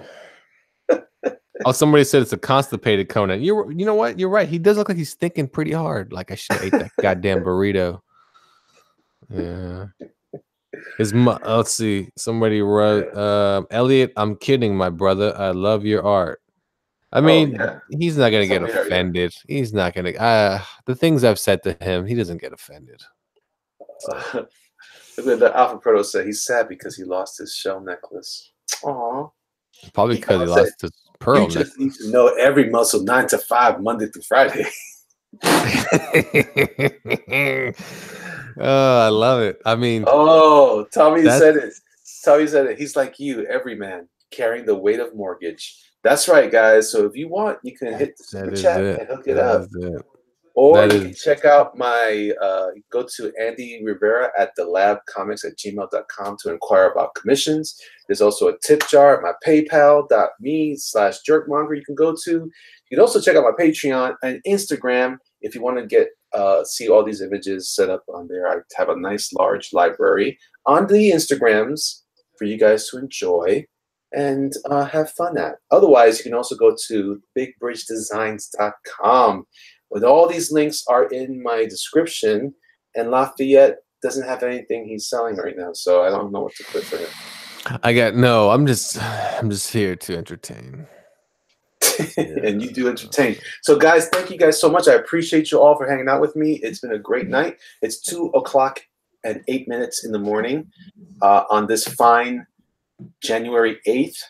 Oh, somebody said it's a constipated Conan. You know what? You're right. He does look like he's thinking pretty hard. Like, I should have ate that goddamn burrito. Yeah. Let's see. Somebody wrote, Elliot, I'm kidding, my brother. I love your art. I mean, he's not gonna get offended. He's not gonna. The things I've said to him, he doesn't get offended. So. The Alpha Proto said he's sad because he lost his shell necklace. Aww. Probably because he lost his pearl necklace. You just need to know every muscle 9 to 5, Monday through Friday. Oh, I love it. I mean, Tommy said it. He's like you, every man, carrying the weight of mortgage, That's right, guys. So if you want, you can hit the super That is chat it. and hook it That up. is it. Or That you is can check out my, go to Andy Rivera at thelabcomics@gmail.com to inquire about commissions. There's also a tip jar at my paypal.me/jerkmonger you can go to. You can also check out my Patreon and Instagram if you want to get see all these images set up on there. I have a nice large library on the Instagrams for you guys to enjoy and have fun at. Otherwise, you can also go to bigbridgedesigns.com. With all these links are in my description, and Lafayette doesn't have anything he's selling right now, so I don't know what to put for him. I'm just here to entertain. And you do entertain. So, guys, thank you guys so much. I appreciate you all for hanging out with me. It's been a great night. It's 2:08 in the morning on this fine January 8th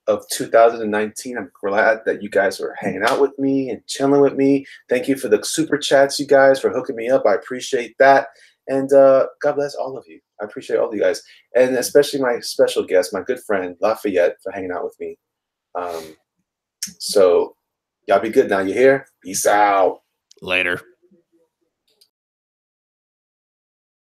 of 2019. I'm glad that you guys are hanging out with me and chilling with me. Thank you for the super chats, you guys, for hooking me up. I appreciate that. And God bless all of you. I appreciate all of you guys. And especially my special guest, my good friend, Lafayette, for hanging out with me. So y'all be good now. You hear? Peace out. Later.